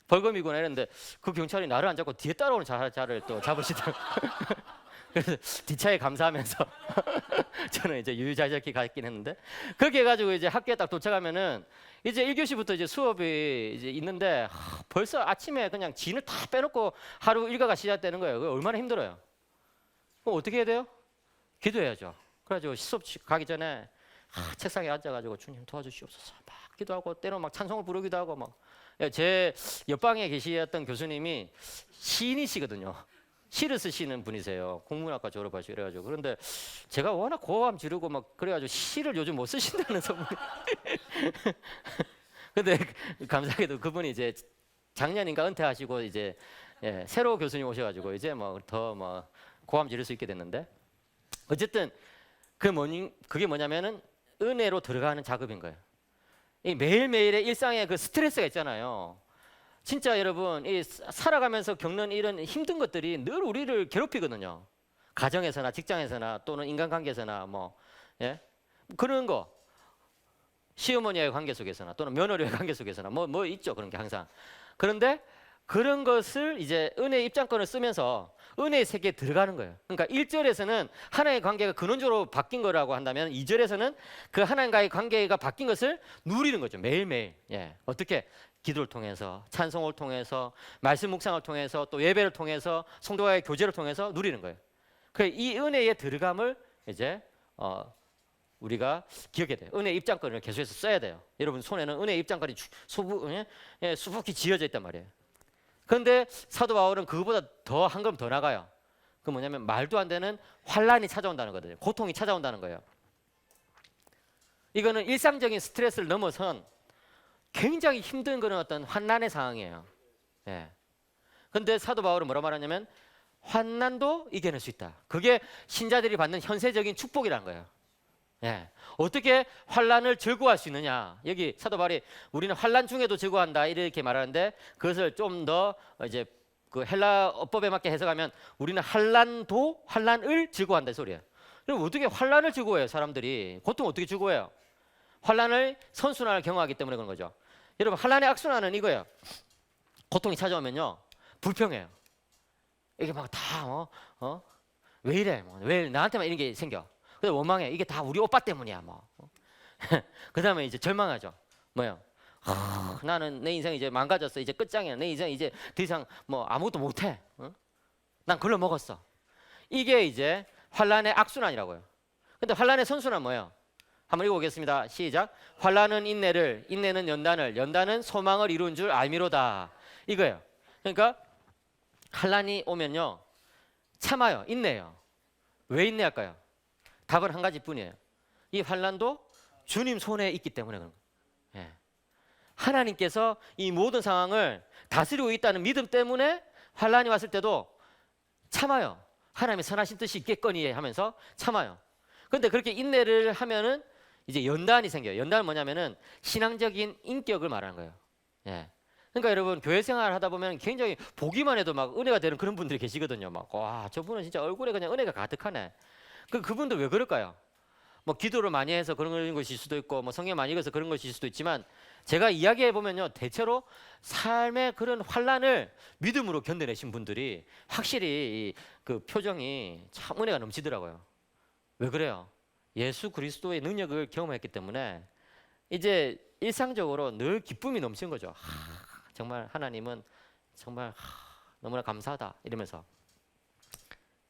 벌금이구나 이랬는데 그 경찰이 나를 안 잡고 뒤에 따라오는 자를 또 잡으시더라고. 그래서 뒷차에 감사하면서 저는 이제 유유자적히 갔긴 했는데 그렇게 해가지고 이제 학교에 딱 도착하면은 이제 1교시부터 이제 수업이 이제 있는데 벌써 아침에 그냥 진을 다 빼놓고 하루 일과가 시작되는 거예요. 그거 얼마나 힘들어요. 그럼 어떻게 해야 돼요? 기도해야죠. 그래가지고 수업 가기 전에 책상에 앉아가지고 주님 도와주시옵소서 막 기도하고 때로 막 찬송을 부르기도 하고 막 제 옆방에 계시던 교수님이 시인이시거든요. 시를 쓰시는 분이세요. 국문학과 졸업하시고 그래가지고 그런데 제가 워낙 고함 지르고 막 그래가지고 시를 요즘 못 쓰신다는 소문이. 근데 감사하게도 그분이 이제 작년인가 은퇴하시고 이제 새로 교수님 오셔가지고 이제 뭐 더 뭐 고함 지를 수 있게 됐는데 어쨌든 그게 뭐냐면은 은혜로 들어가는 작업인 거예요. 이 매일매일의 일상의 그 스트레스가 있잖아요. 진짜 여러분 이 살아가면서 겪는 이런 힘든 것들이 늘 우리를 괴롭히거든요. 가정에서나 직장에서나 또는 인간관계에서나 뭐 그런 거 시어머니와의 관계 속에서나 또는 며느리와의 관계 속에서나 뭐 있죠 그런 게 항상. 그런데 그런 것을 이제 은혜의 입장권을 쓰면서 은혜의 세계에 들어가는 거예요. 그러니까 1절에서는 하나님의 관계가 근원적으로 바뀐 거라고 한다면 2절에서는 그 하나님과의 관계가 바뀐 것을 누리는 거죠. 매일매일. 어떻게? 기도를 통해서, 찬송을 통해서, 말씀 묵상을 통해서, 또 예배를 통해서, 성도와의 교제를 통해서 누리는 거예요. 그래서 이 은혜의 들어감을 이제 우리가 기억해야 돼요. 은혜 입장권을 계속해서 써야 돼요. 여러분 손에는 은혜 입장권이 수북히 지어져 있단 말이에요. 그런데 사도 바울은 그거보다 더 한 걸음 더 나가요. 그 뭐냐면 말도 안 되는 환란이 찾아온다는 거거든요. 고통이 찾아온다는 거예요. 이거는 일상적인 스트레스를 넘어선 굉장히 힘든 그런 어떤 환난의 상황이에요. 그런데 사도 바울은 뭐라 말하냐면 환난도 이겨낼 수 있다. 그게 신자들이 받는 현세적인 축복이라는 거예요. 어떻게 환란을 즐거워할 수 있느냐? 여기 사도 바울이 우리는 환란 중에도 즐거워한다 이렇게 말하는데 그것을 좀 더 이제 그 헬라 어법에 맞게 해석하면 우리는 환란을 즐거워한다 이 소리예요. 그럼 어떻게 환란을 즐거워해요? 사람들이 고통 어떻게 즐거워해요? 환란을 선순환을 경험하기 때문에 그런 거죠. 여러분 환란의 악순환은 이거예요. 고통이 찾아오면요 불평해요. 이게 막 다 왜 이래? 왜 나한테만 이런 게 생겨? 그래서 원망해. 이게 다 우리 오빠 때문이야. 뭐. 그 다음에 이제 절망하죠. 뭐요? 나는 내 인생 이제 망가졌어. 이제 끝장이야. 내 인생 이제 더 이상 뭐 아무것도 못해. 난 글러 먹었어. 이게 이제 환란의 악순환이라고요. 근데 환란의 선순환 뭐예요? 한번 읽어보겠습니다. 시작. 환란은 인내를, 인내는 연단을, 연단은 소망을 이룬 줄 알미로다. 이거예요. 그러니까 환란이 오면요 참아요. 인내요. 왜 인내할까요? 답은 한 가지뿐이에요. 이 환란도 주님 손에 있기 때문에 그런 거예요. 하나님께서 이 모든 상황을 다스리고 있다는 믿음 때문에 환란이 왔을 때도 참아요. 하나님의 선하신 뜻이 있겠거니 하면서 참아요. 그런데 그렇게 인내를 하면은 이제 연단이 생겨요. 연단은 뭐냐면은 신앙적인 인격을 말하는 거예요. 그러니까 여러분 교회 생활을 하다 보면 굉장히 보기만 해도 막 은혜가 되는 그런 분들이 계시거든요. 막 와 저분은 진짜 얼굴에 그냥 은혜가 가득하네. 그분들 왜 그럴까요? 뭐 기도를 많이 해서 그런 것일 수도 있고 뭐 성경 많이 읽어서 그런 것일 수도 있지만 제가 이야기해 보면요 대체로 삶의 그런 환란을 믿음으로 견뎌내신 분들이 확실히 그 표정이 참 은혜가 넘치더라고요. 왜 그래요? 예수 그리스도의 능력을 경험했기 때문에 이제 일상적으로 늘 기쁨이 넘치는 거죠. 정말 하나님은 정말 너무나 감사하다 이러면서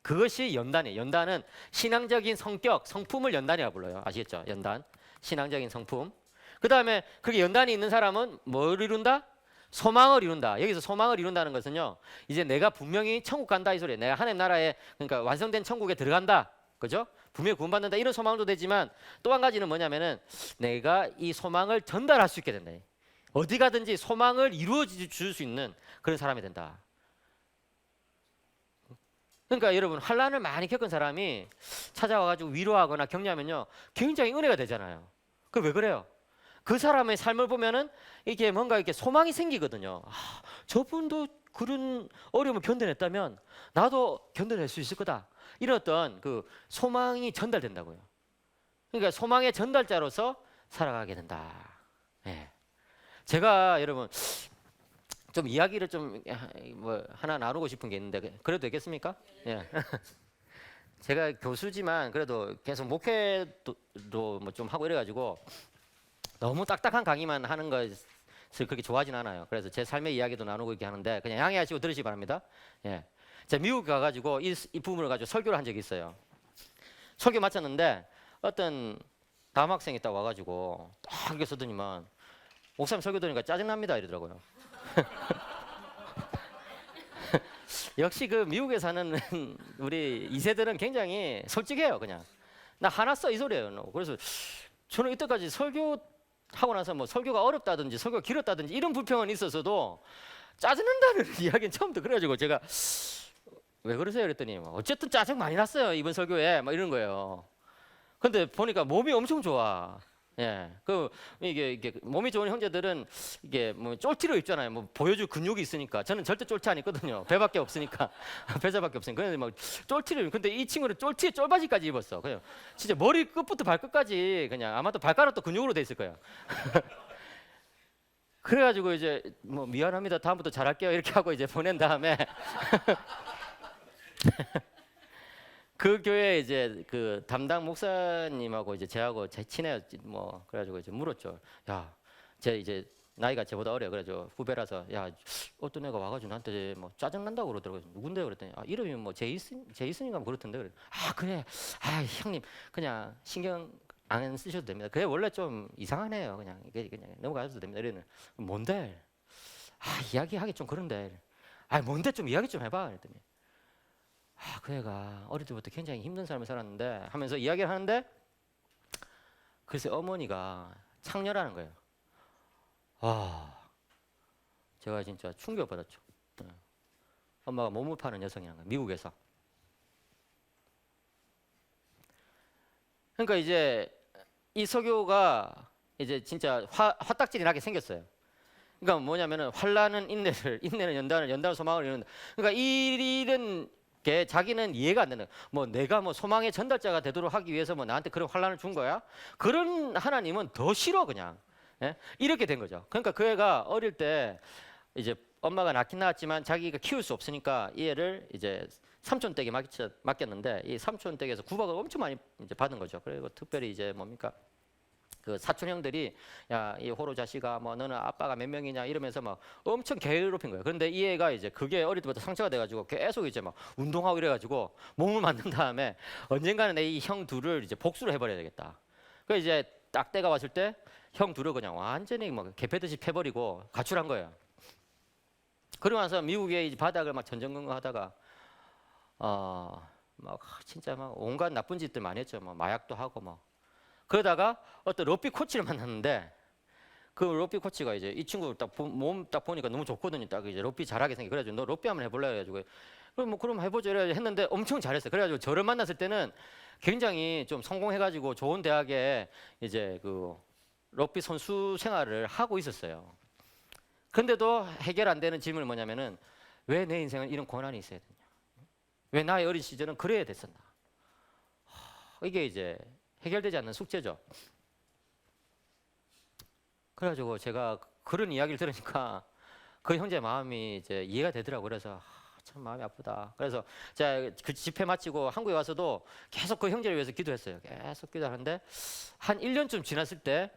그것이 연단이에요. 연단은 신앙적인 성격, 성품을 연단이라고 불러요. 아시겠죠? 연단, 신앙적인 성품. 그 다음에 그게 연단이 있는 사람은 뭘 이룬다? 소망을 이룬다. 여기서 소망을 이룬다는 것은요. 이제 내가 분명히 천국 간다 이 소리예요. 내가 하나님 나라에 그러니까 완성된 천국에 들어간다. 그죠? 분명히 구원받는다. 이런 소망도 되지만 또 한 가지는 뭐냐면은 내가 이 소망을 전달할 수 있게 된다. 어디 가든지 소망을 이루어 줄 수 있는 그런 사람이 된다. 그러니까 여러분 환란을 많이 겪은 사람이 찾아와가지고 위로하거나 격려하면요 굉장히 은혜가 되잖아요. 그 왜 그래요? 그 사람의 삶을 보면은 이게 뭔가 이렇게 소망이 생기거든요. 저분도 그런 어려움을 견뎌냈다면 나도 견뎌낼 수 있을 거다. 이런 어떤 그 소망이 전달된다고요. 그러니까 소망의 전달자로서 살아가게 된다. 제가 여러분 좀 이야기를 좀 뭐 하나 나누고 싶은 게 있는데 그래도 되겠습니까? 제가 교수지만 그래도 계속 목회도 뭐 좀 하고 이래가지고 너무 딱딱한 강의만 하는 것을 그렇게 좋아하진 않아요. 그래서 제 삶의 이야기도 나누고 이렇게 하는데 그냥 양해하시고 들으시기 바랍니다. 예. 제가 미국 가가지고 이 부분을 가지고 설교를 한 적이 있어요. 설교 마쳤는데 어떤 남학생이 딱 와가지고 딱 이렇게 서더니만 목사님 설교 들으니까 짜증납니다 이러더라고요. 역시 그 미국에 사는 우리 2세들은 굉장히 솔직해요. 그냥 나 화났어 이 소리예요. 그래서 저는 이때까지 설교하고 나서 뭐 설교가 어렵다든지 설교가 길었다든지 이런 불평은 있었어도 짜증난다는 이야기는 처음부터 그래가지고 제가 왜 그러세요? 그랬더니 어쨌든 짜증 많이 났어요 이번 설교에 막 이런 거예요. 근데 보니까 몸이 엄청 좋아. 예, 이게 몸이 좋은 형제들은 이게 뭐 쫄티로 입잖아요. 뭐 보여줄 근육이 있으니까. 저는 절대 쫄티 안 입거든요. 배밖에 없으니까, 배자밖에 없으니까. 근데 막 쫄티를. 근데 이 친구는 쫄티에 쫄바지까지 입었어. 그냥 진짜 머리 끝부터 발끝까지 그냥 아마도 발가락도 근육으로 돼 있을 거야. 그래가지고 이제 뭐 미안합니다. 다음부터 잘할게요. 이렇게 하고 이제 보낸 다음에. 그 교회 이제 그 담당 목사님하고 이제 저하고 제 친해요. 뭐 그래가지고 이제 물었죠. 야, 제 이제 나이가 저보다 어려. 그래가지고 후배라서 야, 어떤 애가 와가지고 나한테 뭐 짜증 난다고 그러더라고요. 누군데요? 그랬더니 아, 이름이 뭐 제이슨인가 뭐 그렇던데. 그래. 아 그래. 아 형님 그냥 신경 안 쓰셔도 됩니다. 그래 원래 좀 이상한 애요. 그냥 넘어가셔도 됩니다. 이래는 뭔데? 아 이야기하기 좀 그런데. 아 뭔데 좀 이야기 좀 해봐. 그랬더니. 아, 그 애가 어릴 때부터 굉장히 힘든 삶을 살았는데 하면서 이야기를 하는데 글쎄 어머니가 창녀라는 거예요. 와, 제가 진짜 충격받았죠. 엄마가 몸을 파는 여성이라는 거예요. 미국에서. 그러니까 이제 이 서교가 이제 진짜 화딱지리 나게 생겼어요. 그러니까 뭐냐면은 환란은 인내는 연단을 소망을 이루는다. 그러니까 이 일은 자기는 이해가 안 되는 거야. 뭐 내가 뭐 소망의 전달자가 되도록 하기 위해서 뭐 나한테 그런 환란을 준 거야? 그런 하나님은 더 싫어 그냥. 예? 이렇게 된 거죠. 그러니까 그 애가 어릴 때 이제 엄마가 낳긴 낳았지만 자기가 키울 수 없으니까 이 애를 이제 삼촌 댁에 맡겼는데 이 삼촌 댁에서 구박을 엄청 많이 이제 받은 거죠. 그리고 특별히 이제 뭡니까? 그 사촌 형들이 야 이 호로 자식아 뭐 너는 아빠가 몇 명이냐 이러면서 막 엄청 괴롭힌 거예요. 그런데 이 애가 이제 그게 어릴 때부터 상처가 돼가지고 계속 이제 막 운동하고 이래가지고 몸을 만든 다음에 언젠가는 내 이 형 둘을 이제 복수를 해버려야 되겠다. 그 이제 딱 때가 왔을 때 형 둘을 그냥 완전히 막 개패듯이 패버리고 가출한 거예요. 그러고 나서 미국의 바닥을 막 전전긍긍하다가 막 진짜 막 온갖 나쁜 짓들 많이 했죠. 뭐 마약도 하고 뭐. 그러다가 어떤 러비 코치를 만났는데 그 러비 코치가 이제 이 친구 몸 딱 보니까 너무 좋거든요. 딱 이제 러비 잘하게 생겨. 그래가지고 너 러비 한번 해볼래 해가지고 그럼 해보자 이래 했는데 엄청 잘했어요. 그래가지고 저를 만났을 때는 굉장히 좀 성공해가지고 좋은 대학에 이제 그 러비 선수 생활을 하고 있었어요. 그런데도 해결 안 되는 질문이 뭐냐면은 왜 내 인생은 이런 고난이 있어야 되냐? 왜 나의 어린 시절은 그래야 됐었나? 이게 이제 해결되지 않는 숙제죠. 그래가지고 제가 그런 이야기를 들으니까 그 형제 마음이 이제 이해가 되더라고요. 그래서 참 마음이 아프다. 그래서 제가 그 집회 마치고 한국에 와서도 계속 그 형제를 위해서 기도했어요. 계속 기도하는데 한 1년쯤 지났을 때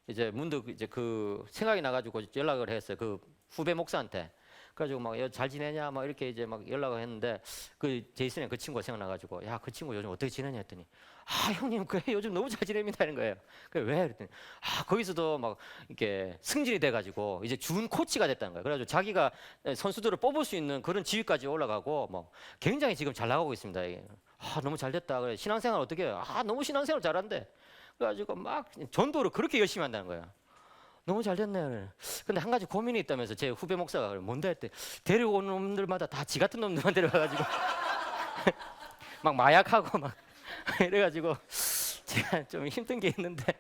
이제 문득 이제 그 생각이 나가지고 연락을 했어요. 그 후배 목사한테. 그래가지고 막 잘 지내냐 막 이렇게 이제 막 연락을 했는데 그 제이슨의 그 친구가 생각나가지고 야 그 친구 요즘 어떻게 지내냐 했더니 아 형님 그래 요즘 너무 잘 지냅니다 이런 거예요. 그래 왜 그랬더니 아 거기서도 막 이렇게 승진이 돼가지고 이제 준 코치가 됐다는 거예요. 그래가지고 자기가 선수들을 뽑을 수 있는 그런 지위까지 올라가고 뭐 굉장히 지금 잘 나가고 있습니다. 아 너무 잘 됐다. 그래 신앙생활 어떻게 해요? 아 너무 신앙생활 잘한대. 그래가지고 막 전도를 그렇게 열심히 한다는 거예요. 너무 잘 됐네. 근데 한 가지 고민이 있다면서 제 후배 목사가 뭔데 했대. 데려오는 놈들마다 다 지 같은 놈들만 데려가가지고 막 마약하고 막 이래가지고 제가 좀 힘든 게 있는데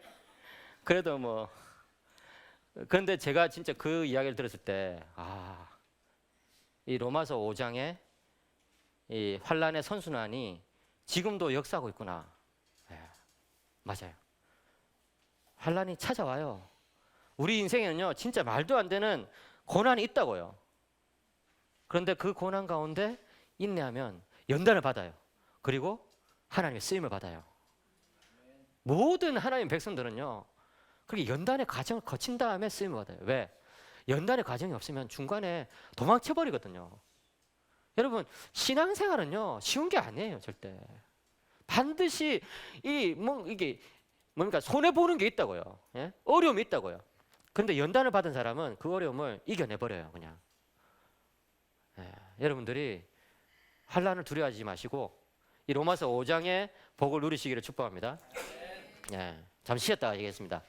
그래도 뭐 그런데 제가 진짜 그 이야기를 들었을 때 이 로마서 5장에 이 환란의 선순환이 지금도 역사하고 있구나. 네, 맞아요. 환란이 찾아와요. 우리 인생에는요 진짜 말도 안 되는 고난이 있다고요. 그런데 그 고난 가운데 인내하면 연단을 받아요. 그리고 하나님의 쓰임을 받아요. 모든 하나님의 백성들은요. 그렇게 연단의 과정을 거친 다음에 쓰임을 받아요. 왜? 연단의 과정이 없으면 중간에 도망쳐 버리거든요. 여러분 신앙생활은요 쉬운 게 아니에요 절대. 반드시 이게 뭡니까 손해 보는 게 있다고요. 예? 어려움이 있다고요. 그런데 연단을 받은 사람은 그 어려움을 이겨내 버려요 그냥. 예, 여러분들이 환난을 두려워하지 마시고 이 로마서 5장의 복을 누리시기를 축복합니다. 예, 잠시 쉬었다가 얘기했습니다.